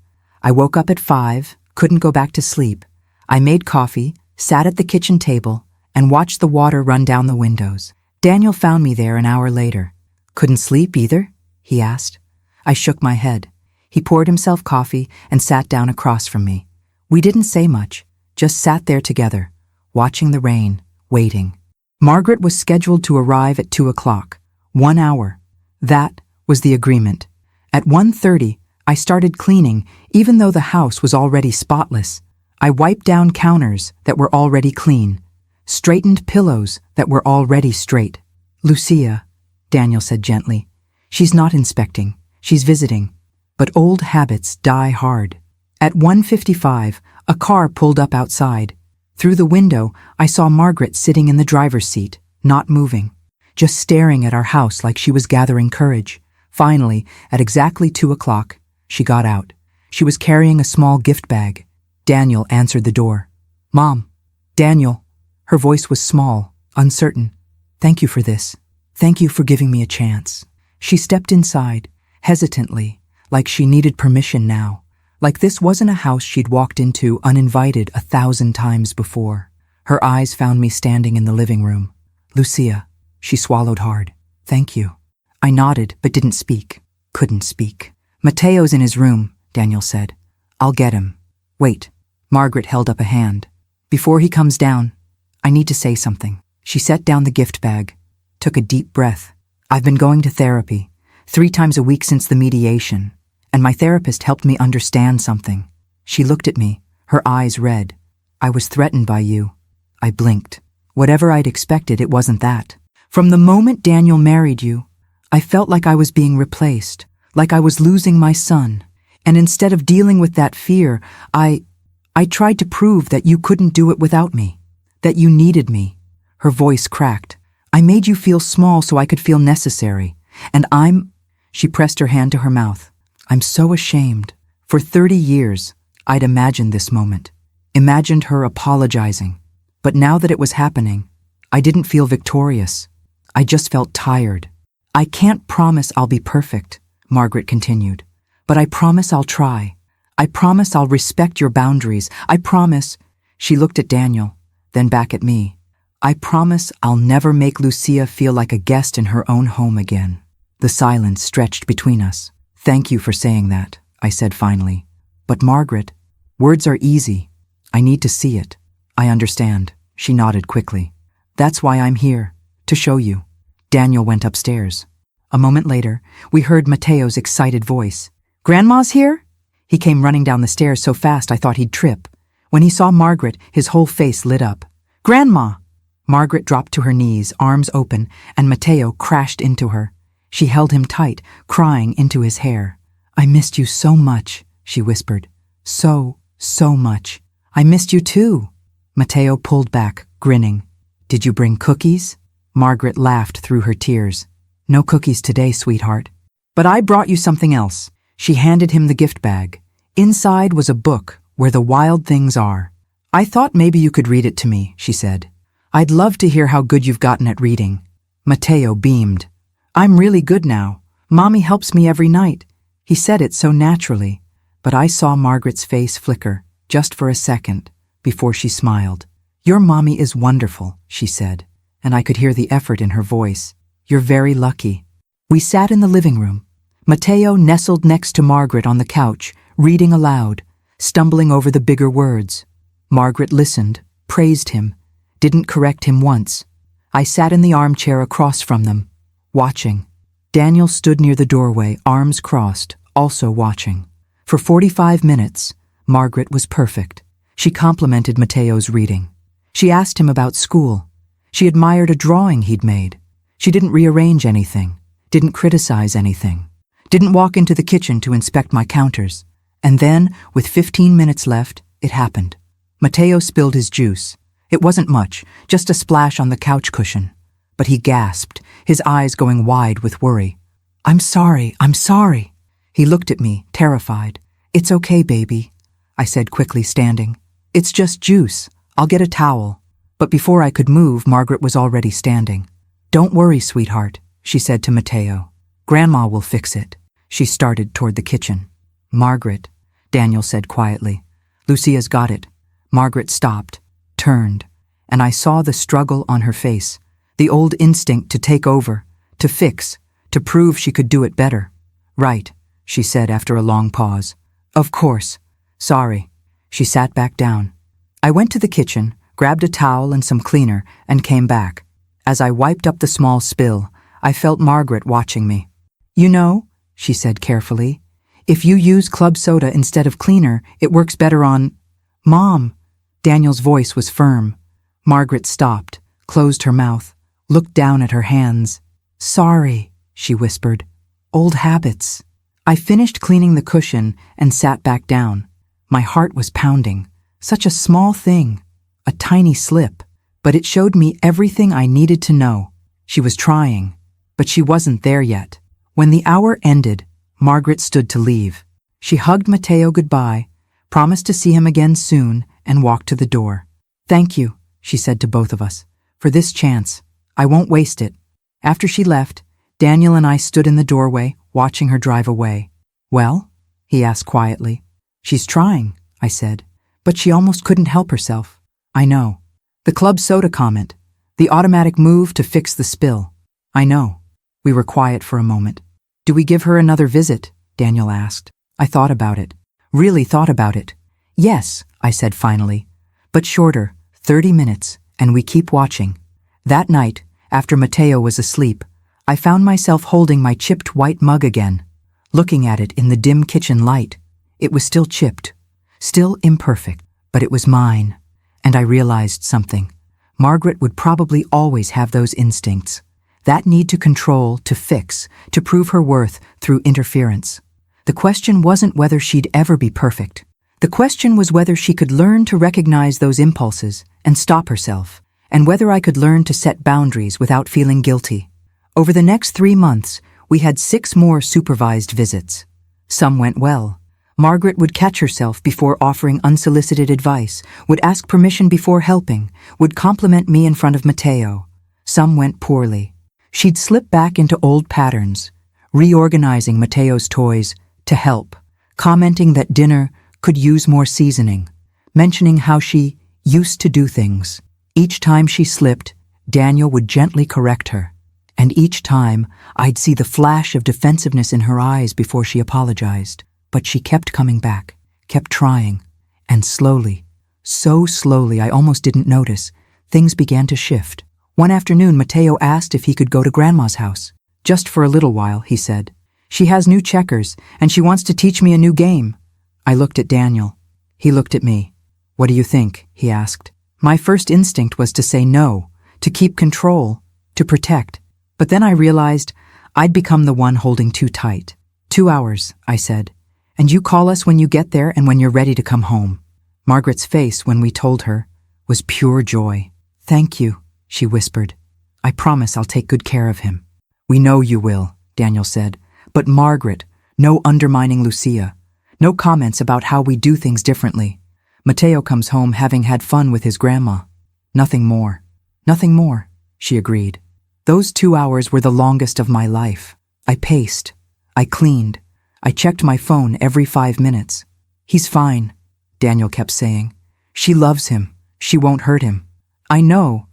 Speaker 1: I woke up at 5, couldn't go back to sleep. I made coffee, sat at the kitchen table, and watched the water run down the windows. Daniel found me there an hour later. Couldn't sleep either? He asked. I shook my head. He poured himself coffee and sat down across from me. We didn't say much, just sat there together, watching the rain, waiting. Margaret was scheduled to arrive at 2 o'clock, 1 hour. That was the agreement. At 1:30, I started cleaning, even though the house was already spotless. I wiped down counters that were already clean, straightened pillows that were already straight. Lucía, Daniel said gently. She's not inspecting, she's visiting. But old habits die hard. At 1:55, a car pulled up outside. Through the window, I saw Margaret sitting in the driver's seat, not moving, just staring at our house like she was gathering courage. Finally, at exactly 2 o'clock, she got out. She was carrying a small gift bag. Daniel answered the door. Mom. Daniel. Her voice was small, uncertain. Thank you for this. Thank you for giving me a chance. She stepped inside, hesitantly, like she needed permission now, like this wasn't a house she'd walked into uninvited 1,000 times before. Her eyes found me standing in the living room. Lucía, she swallowed hard. Thank you. I nodded but didn't speak. Couldn't speak. Mateo's in his room, Daniel said. I'll get him. Wait. Margaret held up a hand. Before he comes down, I need to say something. She set down the gift bag, took a deep breath. I've been going to therapy 3 times a week since the mediation, and my therapist helped me understand something. She looked at me, her eyes red. I was threatened by you. I blinked. Whatever I'd expected, it wasn't that. From the moment Daniel married you, I felt like I was being replaced, like I was losing my son. And instead of dealing with that fear, I tried to prove that you couldn't do it without me, that you needed me. Her voice cracked. I made you feel small so I could feel necessary. And she pressed her hand to her mouth. I'm so ashamed. For 30 years, I'd imagined this moment, imagined her apologizing. But now that it was happening, I didn't feel victorious. I just felt tired. I can't promise I'll be perfect, Margaret continued, but I promise I'll try. I promise I'll respect your boundaries. I promise. She looked at Daniel, then back at me. I promise I'll never make Lucía feel like a guest in her own home again. The silence stretched between us. Thank you for saying that, I said finally. But Margaret, words are easy. I need to see it. I understand, she nodded quickly. That's why I'm here, to show you. Daniel went upstairs. A moment later, we heard Mateo's excited voice. Grandma's here? He came running down the stairs so fast I thought he'd trip. When he saw Margaret, his whole face lit up. Grandma! Margaret dropped to her knees, arms open, and Mateo crashed into her. She held him tight, crying into his hair. I missed you so much, she whispered. So much. I missed you too. Mateo pulled back, grinning. Did you bring cookies? Margaret laughed through her tears. No cookies today, sweetheart. But I brought you something else. She handed him the gift bag. Inside was a book, Where the Wild Things Are. I thought maybe you could read it to me, she said. I'd love to hear how good you've gotten at reading. Mateo beamed. I'm really good now. Mommy helps me every night. He said it so naturally, but I saw Margaret's face flicker, just for a second, before she smiled. Your mommy is wonderful, she said, and I could hear the effort in her voice. You're very lucky. We sat in the living room. Mateo nestled next to Margaret on the couch, reading aloud, stumbling over the bigger words. Margaret listened, praised him, didn't correct him once. I sat in the armchair across from them, watching. Daniel stood near the doorway, arms crossed, also watching. For 45 minutes, Margaret was perfect. She complimented Mateo's reading. She asked him about school. She admired a drawing he'd made. She didn't rearrange anything, didn't criticize anything, didn't walk into the kitchen to inspect my counters. And then, with 15 minutes left, it happened. Mateo spilled his juice. It wasn't much, just a splash on the couch cushion. But he gasped, his eyes going wide with worry. I'm sorry. He looked at me, terrified. It's okay, baby, I said quickly, standing. It's just juice. I'll get a towel. But before I could move, Margaret was already standing. Don't worry, sweetheart, she said to Mateo. Grandma will fix it. She started toward the kitchen. Margaret, Daniel said quietly. Lucia's got it. Margaret stopped, turned, and I saw the struggle on her face, the old instinct to take over, to fix, to prove she could do it better. Right, she said after a long pause. Of course. Sorry. She sat back down. I went to the kitchen, grabbed a towel and some cleaner, and came back. As I wiped up the small spill, I felt Margaret watching me. You know, she said carefully, if you use club soda instead of cleaner, it works better on… Mom! Daniel's voice was firm. Margaret stopped, closed her mouth, looked down at her hands. Sorry, she whispered. Old habits. I finished cleaning the cushion and sat back down. My heart was pounding. Such a small thing. A tiny slip. But it showed me everything I needed to know. She was trying, but she wasn't there yet. When the hour ended, Margaret stood to leave. She hugged Mateo goodbye, promised to see him again soon, and walked to the door. Thank you, she said to both of us, for this chance. I won't waste it. After she left, Daniel and I stood in the doorway, watching her drive away. Well? He asked quietly. She's trying, I said, but she almost couldn't help herself. I know. The club soda comment. The automatic move to fix the spill. I know. We were quiet for a moment. Do we give her another visit? Daniel asked. I thought about it. Really thought about it. Yes, I said finally. But shorter, 30 minutes, and we keep watching. That night, after Mateo was asleep, I found myself holding my chipped white mug again, looking at it in the dim kitchen light. It was still chipped, still imperfect, but it was mine. And I realized something. Margaret would probably always have those instincts. That need to control, to fix, to prove her worth through interference. The question wasn't whether she'd ever be perfect. The question was whether she could learn to recognize those impulses and stop herself, and whether I could learn to set boundaries without feeling guilty. Over the next 3 months, we had 6 more supervised visits. Some went well. Margaret would catch herself before offering unsolicited advice, would ask permission before helping, would compliment me in front of Mateo. Some went poorly. She'd slip back into old patterns, reorganizing Mateo's toys to help, commenting that dinner could use more seasoning, mentioning how she used to do things. Each time she slipped, Daniel would gently correct her. And each time, I'd see the flash of defensiveness in her eyes before she apologized. But she kept coming back, kept trying, and slowly, so slowly I almost didn't notice, things began to shift. One afternoon, Mateo asked if he could go to Grandma's house. Just for a little while, he said. She has new checkers, and she wants to teach me a new game. I looked at Daniel. He looked at me. What do you think? He asked. My first instinct was to say no, to keep control, to protect. But then I realized I'd become the one holding too tight. 2 hours, I said. And you call us when you get there and when you're ready to come home. Margaret's face, when we told her, was pure joy. Thank you, she whispered. I promise I'll take good care of him. We know you will, Daniel said. But Margaret, no undermining Lucia. No comments about how we do things differently. Mateo comes home having had fun with his grandma. Nothing more. Nothing more, she agreed. Those 2 hours were the longest of my life. I paced. I cleaned. I checked my phone every 5 minutes. He's fine, Daniel kept saying. She loves him. She won't hurt him. I know,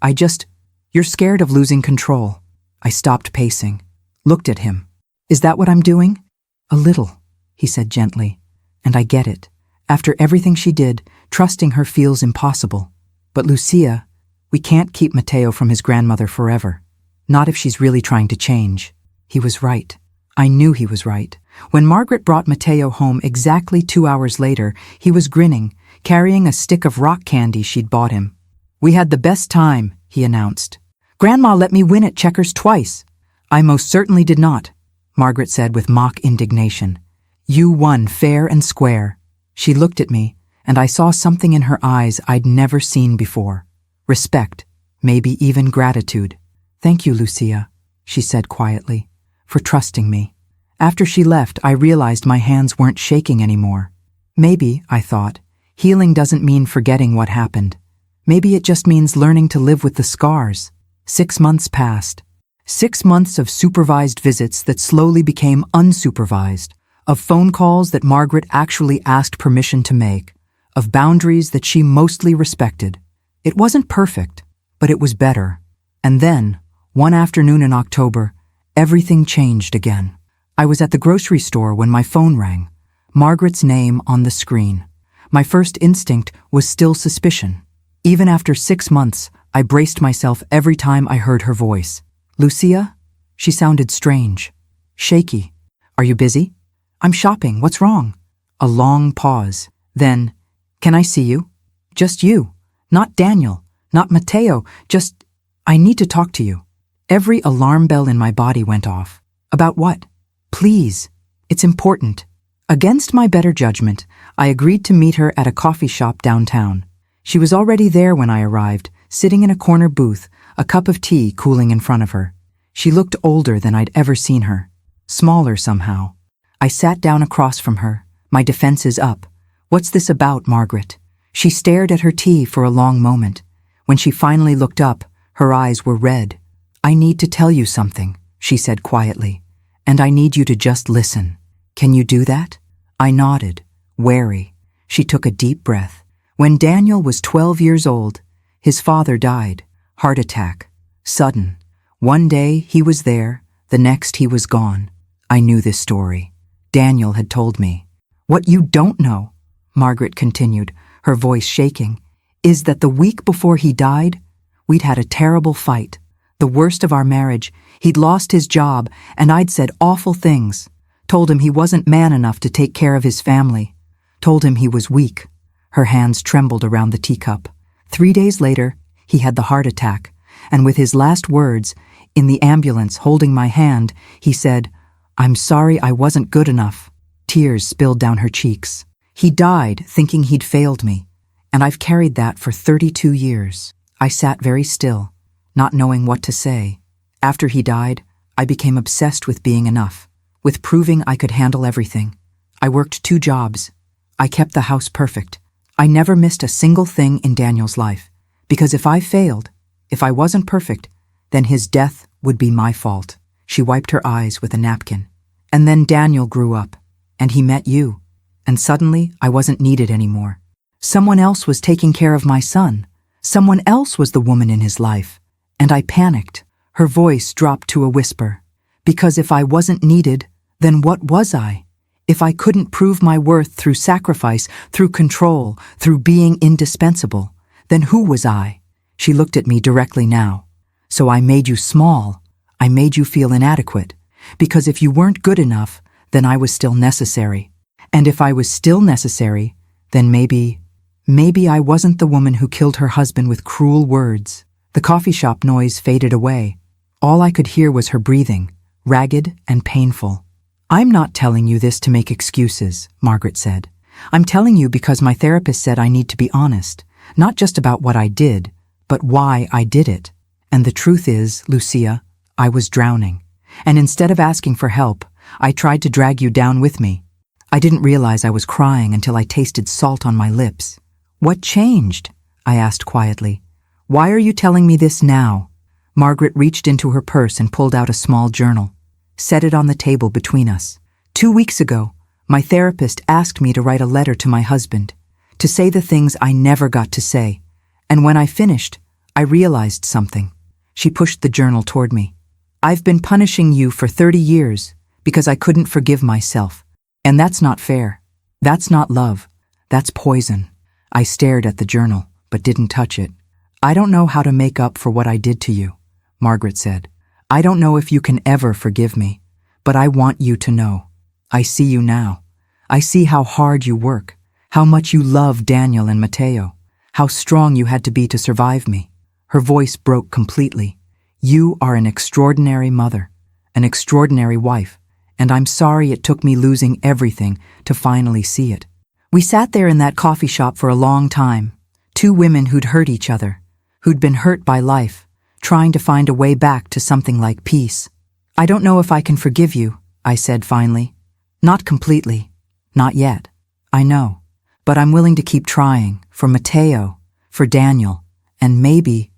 Speaker 1: You're scared of losing control. I stopped pacing, looked at him. Is that what I'm doing? A little, he said gently. And I get it. After everything she did, trusting her feels impossible. But Lucía, we can't keep Mateo from his grandmother forever. Not if she's really trying to change. He was right. I knew he was right. When Margaret brought Mateo home exactly 2 hours later, he was grinning, carrying a stick of rock candy she'd bought him. We had the best time, he announced. Grandma let me win at checkers twice. I most certainly did not, Margaret said with mock indignation. You won fair and square. She looked at me, and I saw something in her eyes I'd never seen before. Respect, maybe even gratitude. Thank you, Lucía, she said quietly, for trusting me. After she left, I realized my hands weren't shaking anymore. Maybe, I thought, healing doesn't mean forgetting what happened. Maybe it just means learning to live with the scars. 6 months passed. 6 months of supervised visits that slowly became unsupervised, of phone calls that Margaret actually asked permission to make, of boundaries that she mostly respected. It wasn't perfect, but it was better. And then, one afternoon in October, everything changed again. I was at the grocery store when my phone rang, Margaret's name on the screen. My first instinct was still suspicion. Even after 6 months, I braced myself every time I heard her voice. Lucía? She sounded strange. Shaky. Are you busy? I'm shopping. What's wrong? A long pause. Then, can I see you? Just you. Not Daniel. Not Mateo. Just, I need to talk to you. Every alarm bell in my body went off. About what? Please. It's important. Against my better judgment, I agreed to meet her at a coffee shop downtown. She was already there when I arrived, sitting in a corner booth, a cup of tea cooling in front of her. She looked older than I'd ever seen her. Smaller somehow. I sat down across from her, my defenses up. What's this about, Margaret? She stared at her tea for a long moment. When she finally looked up, her eyes were red. I need to tell you something, she said quietly. And I need you to just listen. Can you do that? I nodded, wary. She took a deep breath. When Daniel was 12 years old, his father died. Heart attack. Sudden. One day he was there, the next he was gone. I knew this story. Daniel had told me. What you don't know, Margaret continued, her voice shaking, is that the week before he died, we'd had a terrible fight. The worst of our marriage. He'd lost his job, and I'd said awful things. Told him he wasn't man enough to take care of his family. Told him he was weak. Her hands trembled around the teacup. 3 days later, he had the heart attack, and with his last words, in the ambulance holding my hand, he said, I'm sorry I wasn't good enough. Tears spilled down her cheeks. He died thinking he'd failed me, and I've carried that for 32 years. I sat very still, not knowing what to say. After he died, I became obsessed with being enough, with proving I could handle everything. I worked 2 jobs. I kept the house perfect. I never missed a single thing in Daniel's life, because if I failed, if I wasn't perfect, then his death would be my fault. She wiped her eyes with a napkin. And then Daniel grew up, and he met you, and suddenly I wasn't needed anymore. Someone else was taking care of my son. Someone else was the woman in his life. And I panicked. Her voice dropped to a whisper. Because if I wasn't needed, then what was I? If I couldn't prove my worth through sacrifice, through control, through being indispensable, then who was I? She looked at me directly now. So I made you small. I made you feel inadequate. Because if you weren't good enough, then I was still necessary. And if I was still necessary, then maybe I wasn't the woman who killed her husband with cruel words. The coffee shop noise faded away. All I could hear was her breathing, ragged and painful. I'm not telling you this to make excuses, Margaret said. I'm telling you because my therapist said I need to be honest, not just about what I did, but why I did it. And the truth is, Lucía, I was drowning. And instead of asking for help, I tried to drag you down with me. I didn't realize I was crying until I tasted salt on my lips. What changed? I asked quietly. Why are you telling me this now? Margaret reached into her purse and pulled out a small journal, set it on the table between us. 2 weeks ago, my therapist asked me to write a letter to my husband, to say the things I never got to say. And when I finished, I realized something. She pushed the journal toward me. I've been punishing you for 30 years because I couldn't forgive myself. And that's not fair. That's not love. That's poison. I stared at the journal, but didn't touch it. I don't know how to make up for what I did to you, Margaret said. I don't know if you can ever forgive me, but I want you to know. I see you now. I see how hard you work, how much you love Daniel and Mateo, how strong you had to be to survive me. Her voice broke completely. You are an extraordinary mother, an extraordinary wife, and I'm sorry it took me losing everything to finally see it. We sat there in that coffee shop for a long time, two women who'd hurt each other, who'd been hurt by life, trying to find a way back to something like peace. I don't know if I can forgive you, I said finally. Not completely. Not yet. I know. But I'm willing to keep trying, for Mateo, for Daniel, and maybe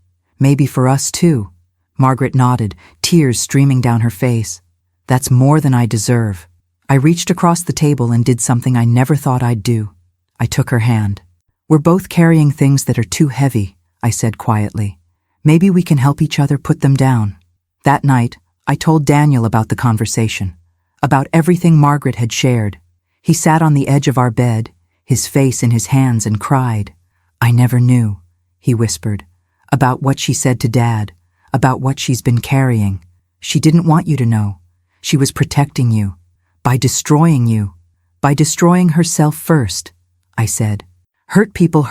Speaker 1: for us too. Margaret nodded, tears streaming down her face. That's more than I deserve. I reached across the table and did something I never thought I'd do. I took her hand. We're both carrying things that are too heavy, I said quietly. Maybe we can help each other put them down. That night, I told Daniel about the conversation, about everything Margaret had shared. He sat on the edge of our bed, his face in his hands, and cried. I never knew, he whispered, about what she said to Dad, about what she's been carrying. She didn't want you to know. She was protecting you, by destroying you, by destroying herself first, I said. Hurt people,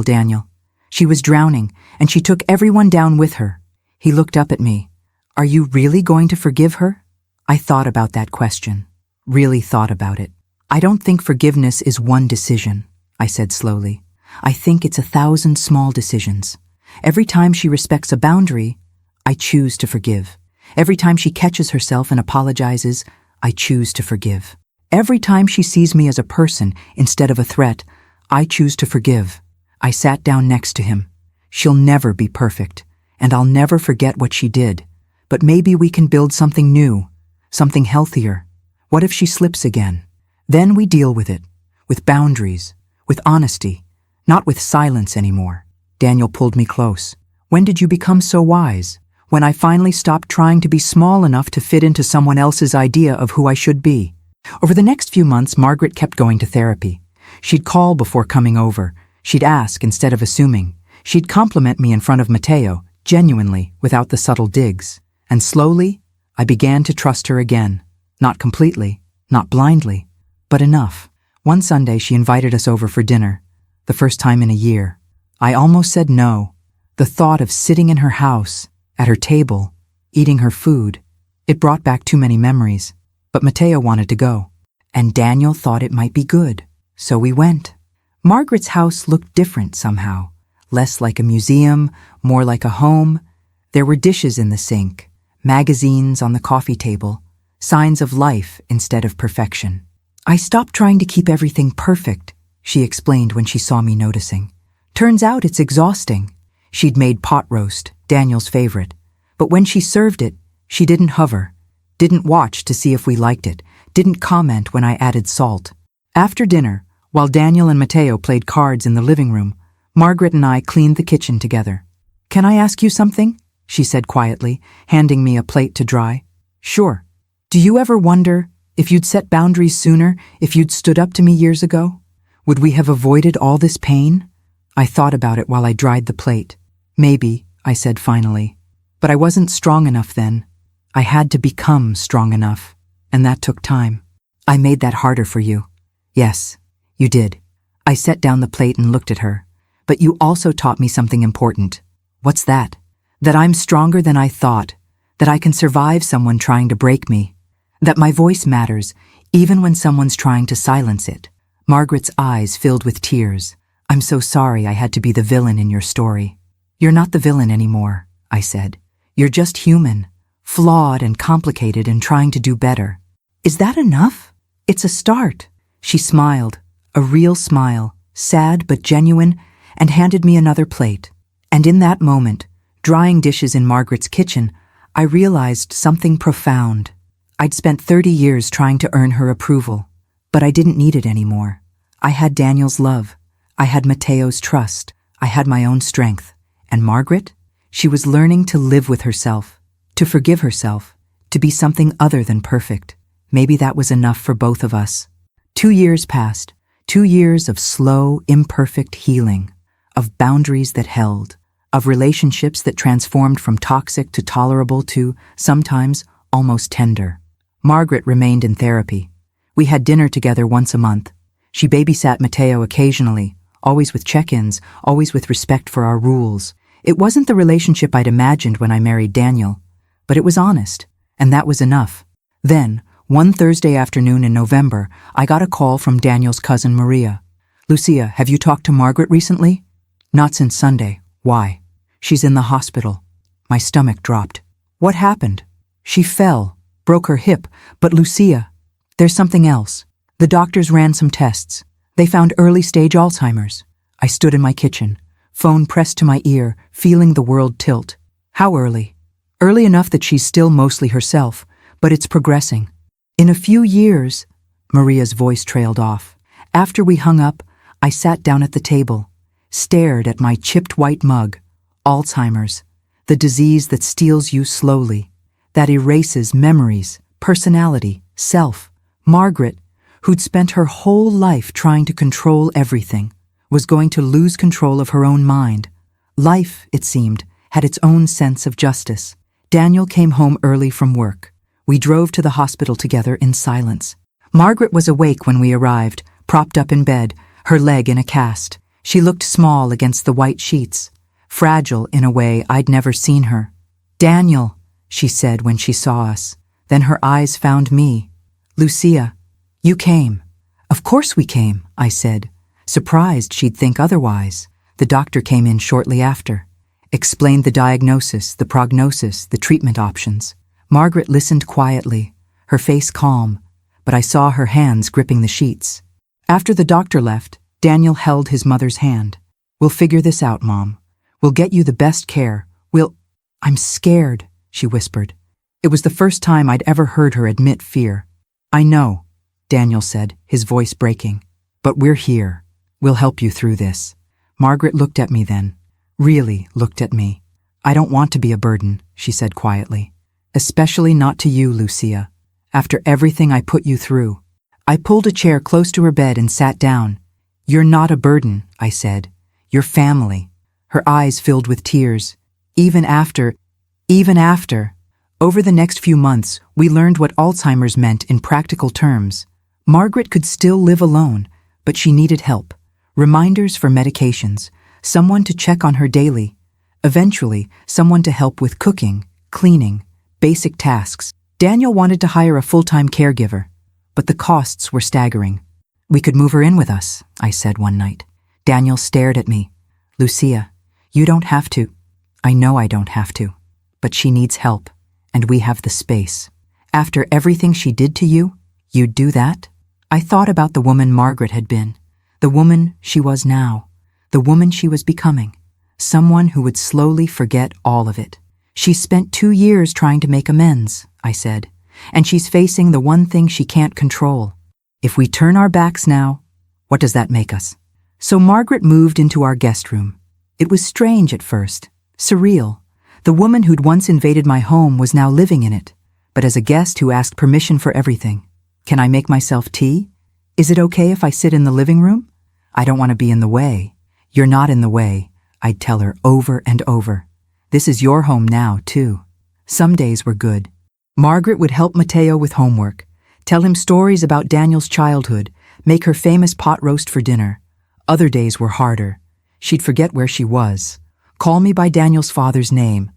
Speaker 1: Daniel. She was drowning, and she took everyone down with her. He looked up at me. Are you really going to forgive her? I thought about that question, really thought about it. I don't think forgiveness is one decision, I said slowly. I think it's 1,000 small decisions. Every time she respects a boundary, I choose to forgive. Every time she catches herself and apologizes, I choose to forgive. Every time she sees me as a person instead of a threat, I choose to forgive. I sat down next to him. She'll never be perfect, and I'll never forget what she did. But maybe we can build something new, something healthier. What if she slips again? Then we deal with it, with boundaries, with honesty, not with silence anymore. Daniel pulled me close. When did you become so wise? When I finally stopped trying to be small enough to fit into someone else's idea of who I should be. Over the next few months, Margaret kept going to therapy. She'd call before coming over. She'd ask instead of assuming. She'd compliment me in front of Mateo, genuinely, without the subtle digs. And slowly, I began to trust her again. Not completely, not blindly, but enough. One Sunday, she invited us over for dinner, the first time in a year. I almost said no. The thought of sitting in her house, at her table, eating her food, it brought back too many memories. But Mateo wanted to go, and Daniel thought it might be good, so we went. Margaret's house looked different somehow, less like a museum, more like a home. There were dishes in the sink, magazines on the coffee table, signs of life instead of perfection. I stopped trying to keep everything perfect, she explained when she saw me noticing. Turns out it's exhausting. She'd made pot roast, Daniel's favorite, but when she served it, she didn't hover, didn't watch to see if we liked it, didn't comment when I added salt. After dinner, while Daniel and Mateo played cards in the living room, Margaret and I cleaned the kitchen together. Can I ask you something? She said quietly, handing me a plate to dry. Sure. Do you ever wonder if you'd set boundaries sooner, if you'd stood up to me years ago? Would we have avoided all this pain? I thought about it while I dried the plate. Maybe, I said finally. But I wasn't strong enough then. I had to become strong enough, and that took time. I made that harder for you. Yes, you did. I set down the plate and looked at her. But you also taught me something important. What's that? That I'm stronger than I thought, that I can survive someone trying to break me, that my voice matters, even when someone's trying to silence it. Margaret's eyes filled with tears. I'm so sorry I had to be the villain in your story. You're not the villain anymore, I said. You're just human, flawed and complicated and trying to do better. Is that enough? It's a start. She smiled, a real smile, sad but genuine, and handed me another plate. And in that moment, drying dishes in Margaret's kitchen, I realized something profound. I'd spent 30 years trying to earn her approval, but I didn't need it anymore. I had Daniel's love. I had Mateo's trust. I had my own strength. And Margaret? She was learning to live with herself, to forgive herself, to be something other than perfect. Maybe that was enough for both of us. 2 years passed. 2 years of slow, imperfect healing, of boundaries that held, of relationships that transformed from toxic to tolerable to, sometimes, almost tender. Margaret remained in therapy. We had dinner together once a month. She babysat Mateo occasionally, always with check-ins, always with respect for our rules. It wasn't the relationship I'd imagined when I married Daniel, but it was honest, and that was enough. Then, one Thursday afternoon in November, I got a call from Daniel's cousin Maria. "Lucía, have you talked to Margaret recently?" "Not since Sunday." "Why?" "She's in the hospital." My stomach dropped. "What happened?" "She fell, broke her hip, but Lucía, there's something else. The doctors ran some tests. They found early-stage Alzheimer's." I stood in my kitchen, phone pressed to my ear, feeling the world tilt. "How early?" "Early enough that she's still mostly herself, but it's progressing. In a few years," Maria's voice trailed off. After we hung up, I sat down at the table, stared at my chipped white mug. Alzheimer's, the disease that steals you slowly, that erases memories, personality, self. Margaret, who'd spent her whole life trying to control everything, was going to lose control of her own mind. Life, it seemed, had its own sense of justice. Daniel came home early from work. We drove to the hospital together in silence. Margaret was awake when we arrived, propped up in bed, her leg in a cast. She looked small against the white sheets, fragile in a way I'd never seen her. "Daniel," she said when she saw us. Then her eyes found me. "Lucía, you came." "Of course we came," I said, surprised she'd think otherwise. The doctor came in shortly after, explained the diagnosis, the prognosis, the treatment options. Margaret listened quietly, her face calm, but I saw her hands gripping the sheets. After the doctor left, Daniel held his mother's hand. "We'll figure this out, Mom. We'll get you the best care. "I'm scared," she whispered. It was the first time I'd ever heard her admit fear. "I know," Daniel said, his voice breaking. "But we're here. We'll help you through this." Margaret looked at me then, really looked at me. "I don't want to be a burden," she said quietly. "Especially not to you, Lucía, after everything I put you through." I pulled a chair close to her bed and sat down. "You're not a burden," I said. "You're family." Her eyes filled with tears. Even after. Over the next few months, we learned what Alzheimer's meant in practical terms. Margaret could still live alone, but she needed help. Reminders for medications, someone to check on her daily. Eventually, someone to help with cooking, cleaning, basic tasks. Daniel wanted to hire a full-time caregiver, but the costs were staggering. "We could move her in with us," I said one night. Daniel stared at me. "Lucía, you don't have to." "I know I don't have to, but she needs help, and we have the space. After everything she did to you, you'd do that?" I thought about the woman Margaret had been, the woman she was now, the woman she was becoming, someone who would slowly forget all of it. "She spent 2 years trying to make amends," I said, "and she's facing the one thing she can't control. If we turn our backs now, what does that make us?" So Margaret moved into our guest room. It was strange at first, surreal. The woman who'd once invaded my home was now living in it, but as a guest who asked permission for everything. "Can I make myself tea? Is it okay if I sit in the living room? I don't want to be in the way." "You're not in the way," I'd tell her over and over. "This is your home now, too." Some days were good. Margaret would help Mateo with homework, tell him stories about Daniel's childhood, make her famous pot roast for dinner. Other days were harder. She'd forget where she was, call me by Daniel's father's name,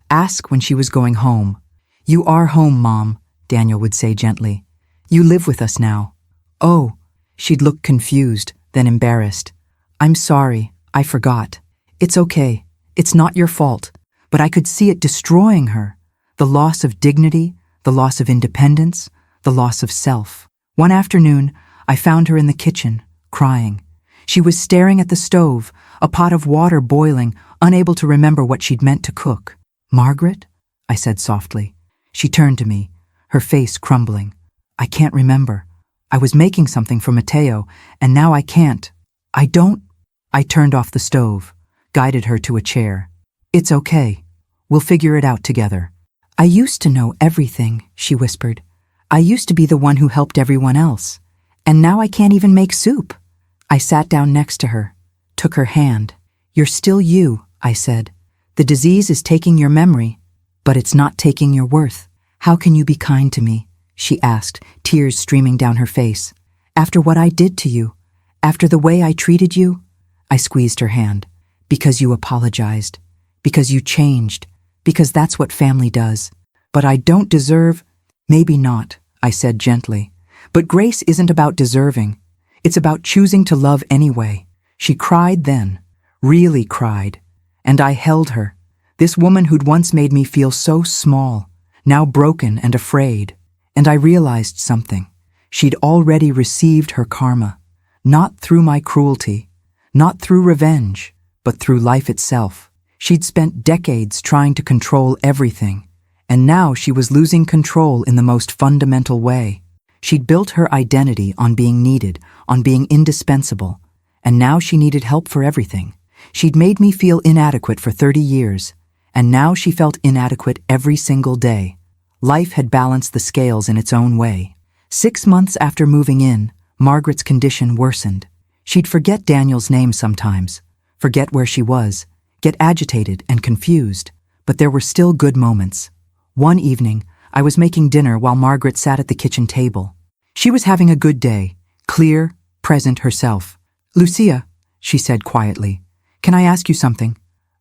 Speaker 1: ask when she was going home. "You are home, Mom," Daniel would say gently. "You live with us now." "Oh," she'd look confused, then embarrassed. "I'm sorry, I forgot." "It's okay. It's not your fault." But I could see it destroying her. The loss of dignity, the loss of independence, the loss of self. One afternoon, I found her in the kitchen, crying. She was staring at the stove, a pot of water boiling, unable to remember what she'd meant to cook. "Margaret?" I said softly. She turned to me, her face crumbling. "I can't remember. I was making something for Matteo, and now I can't. I don't—" I turned off the stove, guided her to a chair. "It's okay. We'll figure it out together." "I used to know everything," she whispered. "I used to be the one who helped everyone else. And now I can't even make soup." I sat down next to her, took her hand. "You're still you," I said. "The disease is taking your memory, but it's not taking your worth. How can you be kind to me?" she asked, tears streaming down her face. "After what I did to you, after the way I treated you?" I squeezed her hand. "Because you apologized, because you changed, because that's what family does. But I don't deserve—" "Maybe not," I said gently. "But grace isn't about deserving. It's about choosing to love anyway." She cried then, really cried, and I held her. This woman who'd once made me feel so small, now broken and afraid. And I realized something. She'd already received her karma, not through my cruelty, not through revenge, but through life itself. She'd spent decades trying to control everything, and now she was losing control in the most fundamental way. She'd built her identity on being needed, on being indispensable, and now she needed help for everything. She'd made me feel inadequate for 30 years, and now she felt inadequate every single day. Life had balanced the scales in its own way. 6 months after moving in, Margaret's condition worsened. She'd forget Daniel's name sometimes, forget where she was, get agitated and confused, but there were still good moments. One evening, I was making dinner while Margaret sat at the kitchen table. She was having a good day, clear, present herself. "Lucía," she said quietly, "can I ask you something?"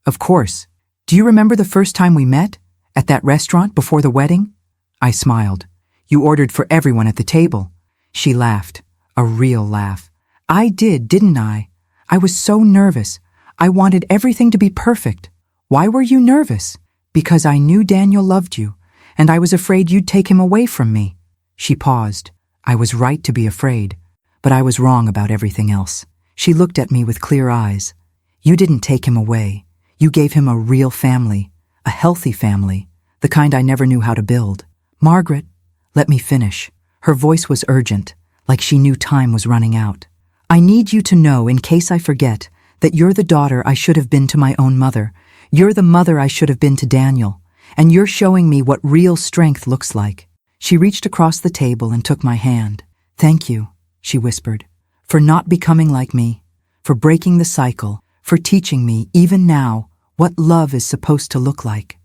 Speaker 1: "Of course. Do you remember the first time we met? At that restaurant before the wedding?" I smiled. "You ordered for everyone at the table." She laughed, a real laugh. "I did, didn't I? I was so nervous. I wanted everything to be perfect." "Why were you nervous?" "Because I knew Daniel loved you, and I was afraid you'd take him away from me." She paused. I was right to be afraid, but I was wrong about everything else. She looked at me with clear eyes. "You didn't take him away. You gave him a real family, a healthy family, the kind I never knew how to build." "Margaret, let me finish." Her voice was urgent, like she knew time was running out. "I need you to know, in case I forget, that you're the daughter I should have been to my own mother. You're the mother I should have been to Daniel, and you're showing me what real strength looks like." She reached across the table and took my hand. "Thank you," she whispered, "for not becoming like me, for breaking the cycle, for teaching me, even now, what love is supposed to look like."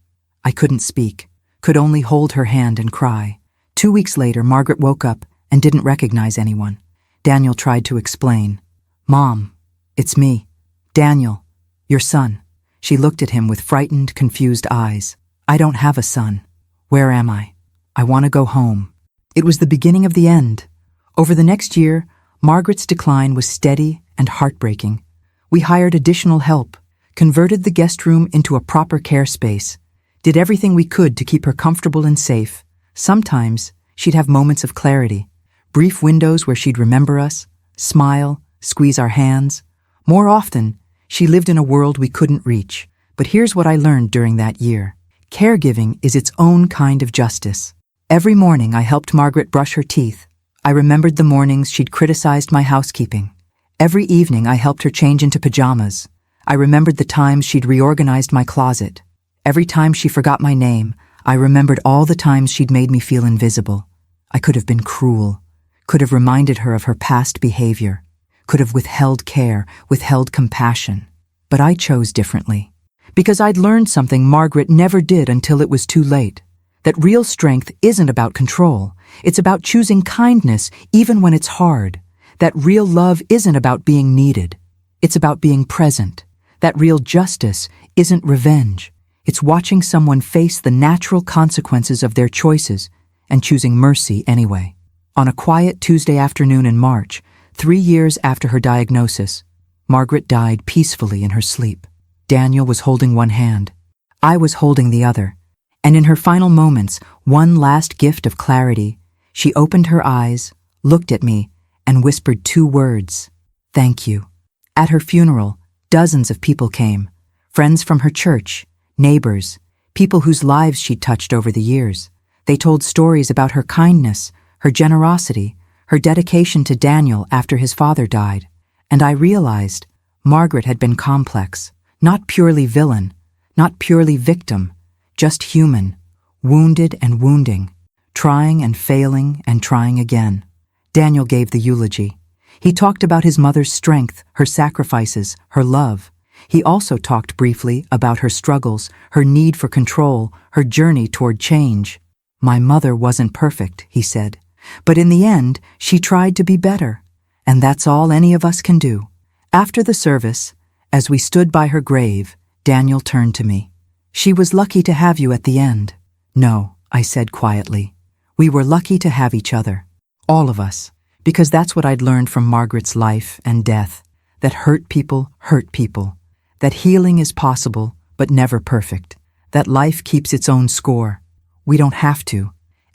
Speaker 1: I couldn't speak, could only hold her hand and cry. 2 weeks later, Margaret woke up and didn't recognize anyone. Daniel tried to explain. "Mom, it's me. Daniel, your son." She looked at him with frightened, confused eyes. "I don't have a son. Where am I? I want to go home." It was the beginning of the end. Over the next year, Margaret's decline was steady and heartbreaking. We hired additional help, converted the guest room into a proper care space, did everything we could to keep her comfortable and safe. Sometimes she'd have moments of clarity, brief windows where she'd remember us, smile, squeeze our hands. More often, she lived in a world we couldn't reach. But here's what I learned during that year. Caregiving is its own kind of justice. Every morning I helped Margaret brush her teeth. I remembered the mornings she'd criticized my housekeeping. Every evening I helped her change into pajamas. I remembered the times she'd reorganized my closet. Every time she forgot my name, I remembered all the times she'd made me feel invisible. I could have been cruel, could have reminded her of her past behavior, could have withheld care, withheld compassion. But I chose differently. Because I'd learned something Margaret never did until it was too late. That real strength isn't about control. It's about choosing kindness even when it's hard. That real love isn't about being needed. It's about being present. That real justice isn't revenge. It's watching someone face the natural consequences of their choices and choosing mercy anyway. On a quiet Tuesday afternoon in March, 3 years after her diagnosis, Margaret died peacefully in her sleep. Daniel was holding one hand. I was holding the other. And in her final moments, one last gift of clarity, she opened her eyes, looked at me, and whispered 2 words: "Thank you." At her funeral, dozens of people came, Friends from her church, neighbors, people whose lives she'd touched over the years. They told stories about her kindness, her generosity, her dedication to Daniel after his father died. And I realized Margaret had been complex, not purely villain, not purely victim, just human, wounded and wounding, trying and failing and trying again. Daniel gave the eulogy. He talked about his mother's strength, her sacrifices, her love. He also talked briefly about her struggles, her need for control, her journey toward change. My mother wasn't perfect, he said, but in the end, she tried to be better. And that's all any of us can do. After the service, as we stood by her grave, Daniel turned to me. She was lucky to have you at the end. No, I said quietly. We were lucky to have each other. All of us. Because that's what I'd learned from Margaret's life and death. That hurt people. That healing is possible, but never perfect. That life keeps its own score. We don't have to.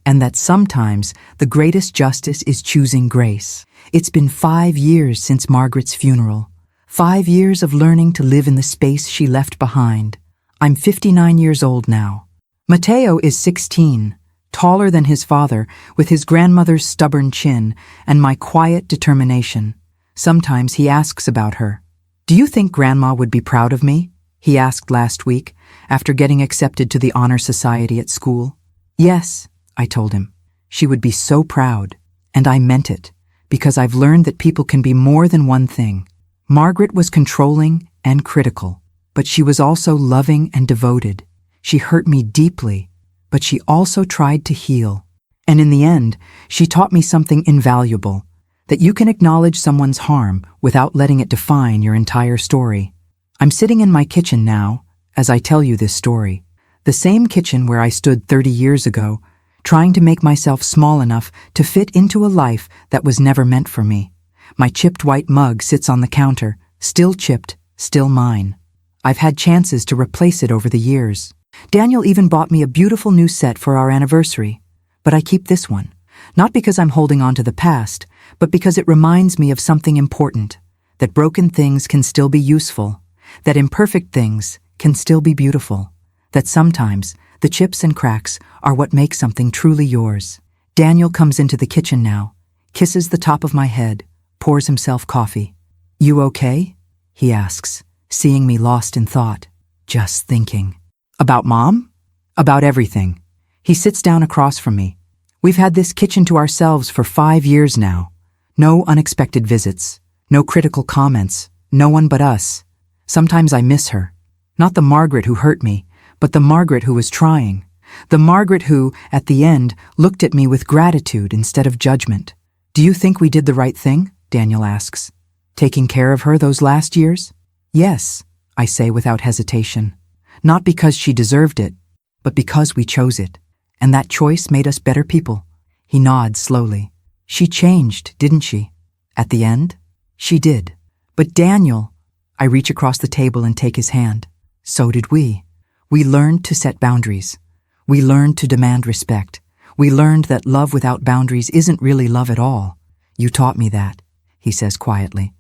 Speaker 1: And that sometimes the greatest justice is choosing grace. It's been 5 years since Margaret's funeral. 5 years of learning to live in the space she left behind. I'm 59 years old now. Mateo is 16, taller than his father, with his grandmother's stubborn chin and my quiet determination. Sometimes he asks about her. Do you think Grandma would be proud of me? He asked last week, after getting accepted to the Honor Society at school. Yes, I told him. She would be so proud. And I meant it, because I've learned that people can be more than one thing. Margaret was controlling and critical, but she was also loving and devoted. She hurt me deeply, but she also tried to heal. And in the end, she taught me something invaluable, that you can acknowledge someone's harm without letting it define your entire story. I'm sitting in my kitchen now, as I tell you this story. The same kitchen where I stood 30 years ago, trying to make myself small enough to fit into a life that was never meant for me. My chipped white mug sits on the counter, still chipped, still mine. I've had chances to replace it over the years. Daniel even bought me a beautiful new set for our anniversary. But I keep this one, not because I'm holding on to the past, but because it reminds me of something important, that broken things can still be useful, that imperfect things can still be beautiful, that sometimes the chips and cracks are what make something truly yours. Daniel comes into the kitchen now, kisses the top of my head, pours himself coffee. You okay? He asks, seeing me lost in thought. Just thinking. About Mom? About everything. He sits down across from me. We've had this kitchen to ourselves for 5 years now. No unexpected visits, no critical comments, no one but us. Sometimes I miss her. Not the Margaret who hurt me, but the Margaret who was trying. The Margaret who, at the end, looked at me with gratitude instead of judgment. Do you think we did the right thing? Daniel asks. Taking care of her those last years? Yes, I say without hesitation. Not because she deserved it, but because we chose it. And that choice made us better people. He nods slowly. She changed, didn't she? At the end? She did. But Daniel, I reach across the table and take his hand. So did we. We learned to set boundaries. We learned to demand respect. We learned that love without boundaries isn't really love at all. You taught me that, he says quietly.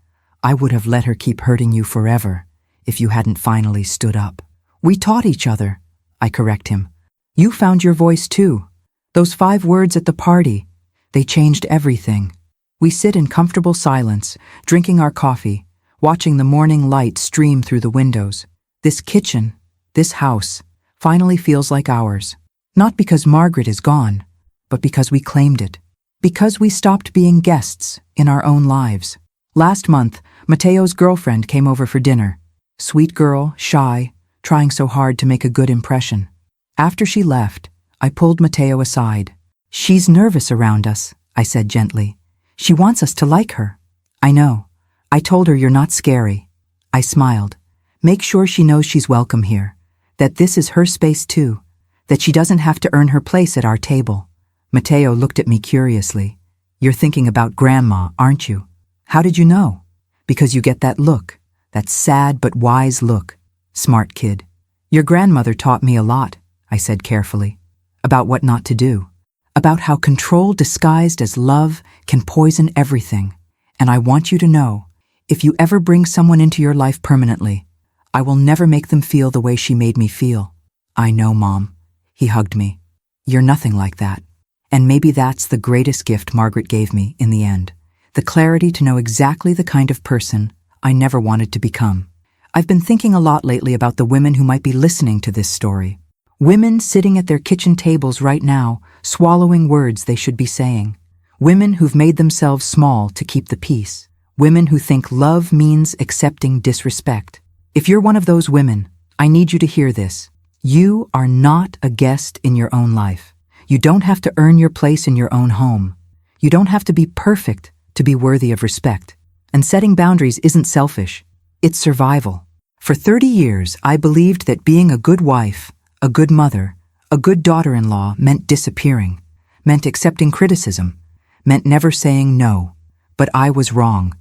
Speaker 1: I would have let her keep hurting you forever if you hadn't finally stood up. We taught each other, I correct him. You found your voice too. Those 5 words at the party, they changed everything. We sit in comfortable silence, drinking our coffee, watching the morning light stream through the windows. This kitchen, this house, finally feels like ours. Not because Margaret is gone, but because we claimed it. Because we stopped being guests in our own lives. Last month, Mateo's girlfriend came over for dinner. Sweet girl, shy, trying so hard to make a good impression. After she left, I pulled Mateo aside. She's nervous around us, I said gently. She wants us to like her. I know. I told her you're not scary. I smiled. Make sure she knows she's welcome here. That this is her space too. That she doesn't have to earn her place at our table. Mateo looked at me curiously. You're thinking about Grandma, aren't you? How did you know? Because you get that look. That sad but wise look. Smart kid. Your grandmother taught me a lot, I said carefully. About what not to do. About how control disguised as love can poison everything. And I want you to know, if you ever bring someone into your life permanently, I will never make them feel the way she made me feel. I know, Mom. He hugged me. You're nothing like that. And maybe that's the greatest gift Margaret gave me in the end. The clarity to know exactly the kind of person I never wanted to become. I've been thinking a lot lately about the women who might be listening to this story. Women sitting at their kitchen tables right now, swallowing words they should be saying. Women who've made themselves small to keep the peace. Women who think love means accepting disrespect. If you're one of those women, I need you to hear this. You are not a guest in your own life. You don't have to earn your place in your own home. You don't have to be perfect to be worthy of respect. And setting boundaries isn't selfish. It's survival. For 30 years, I believed that being a good wife, a good mother, a good daughter-in-law meant disappearing, meant accepting criticism, meant never saying no. But I was wrong.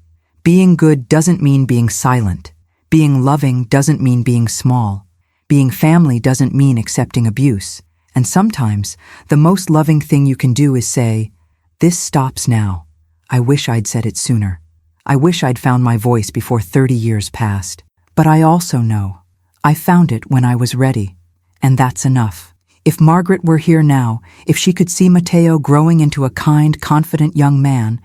Speaker 1: Being good doesn't mean being silent. Being loving doesn't mean being small. Being family doesn't mean accepting abuse. And sometimes, the most loving thing you can do is say, "This stops now. I wish I'd said it sooner. I wish I'd found my voice before 30 years passed." But I also know I found it when I was ready. And that's enough. If Margaret were here now, if she could see Matteo growing into a kind, confident young man,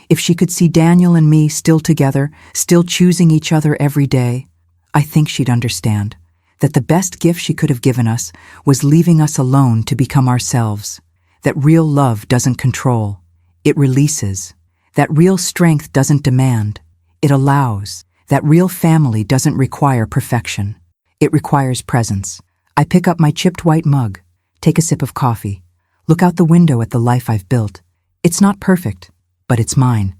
Speaker 1: if she could see Daniel and me still together, still choosing each other every day, I think she'd understand that the best gift she could have given us was leaving us alone to become ourselves. That real love doesn't control, it releases. That real strength doesn't demand, it allows. That real family doesn't require perfection, it requires presence. I pick up my chipped white mug, take a sip of coffee, look out the window at the life I've built. It's not perfect, but it's mine.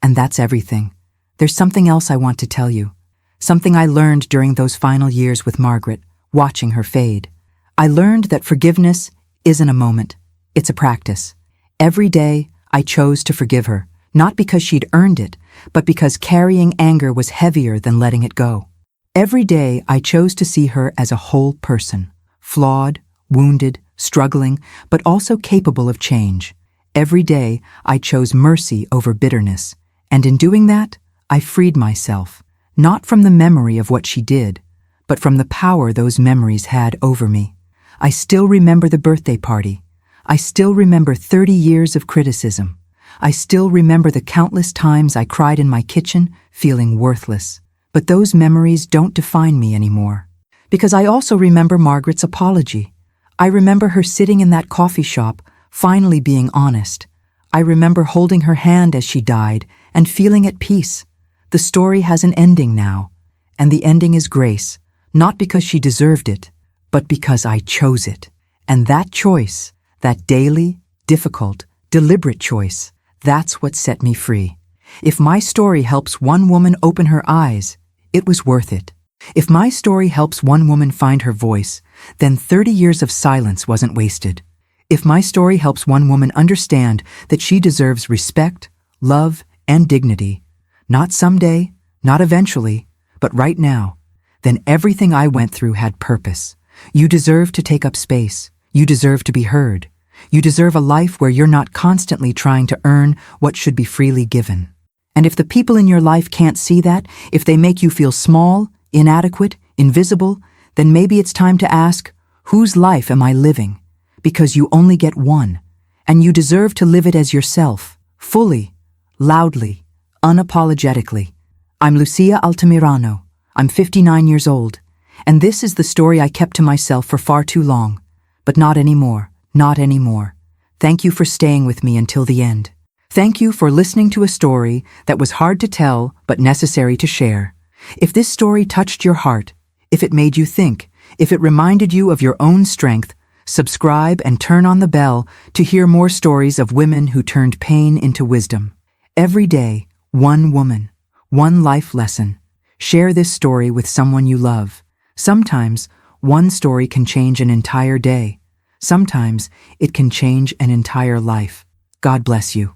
Speaker 1: And that's everything. There's something else I want to tell you. Something I learned during those final years with Margaret, watching her fade. I learned that forgiveness isn't a moment, it's a practice. Every day, I chose to forgive her, not because she'd earned it, but because carrying anger was heavier than letting it go. Every day, I chose to see her as a whole person, flawed, wounded, struggling, but also capable of change. Every day, I chose mercy over bitterness, and in doing that, I freed myself, not from the memory of what she did, but from the power those memories had over me. I still remember the birthday party. I still remember 30 years of criticism. I still remember the countless times I cried in my kitchen, feeling worthless. But those memories don't define me anymore. Because I also remember Margaret's apology. I remember her sitting in that coffee shop, finally being honest. I remember holding her hand as she died and feeling at peace. The story has an ending now, and the ending is grace, not because she deserved it, but because I chose it. And that choice, that daily, difficult, deliberate choice, that's what set me free. If my story helps one woman open her eyes, it was worth it. If my story helps one woman find her voice, then 30 years of silence wasn't wasted. If my story helps one woman understand that she deserves respect, love, and dignity, not someday, not eventually, but right now, then everything I went through had purpose. You deserve to take up space. You deserve to be heard. You deserve a life where you're not constantly trying to earn what should be freely given. And if the people in your life can't see that, if they make you feel small, inadequate, invisible, then maybe it's time to ask, whose life am I living? Because you only get one, and you deserve to live it as yourself, fully, loudly, unapologetically. I'm Lucía Altamirano. I'm 59 years old, and this is the story I kept to myself for far too long. But not anymore, not anymore. Thank you for staying with me until the end. Thank you for listening to a story that was hard to tell but necessary to share. If this story touched your heart, if it made you think, if it reminded you of your own strength, subscribe and turn on the bell to hear more stories of women who turned pain into wisdom. Every day, one woman, one life lesson. Share this story with someone you love. Sometimes, one story can change an entire day. Sometimes, it can change an entire life. God bless you.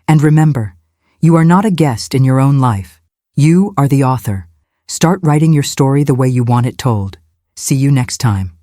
Speaker 1: And remember, you are not a guest in your own life. You are the author. Start writing your story the way you want it told. See you next time.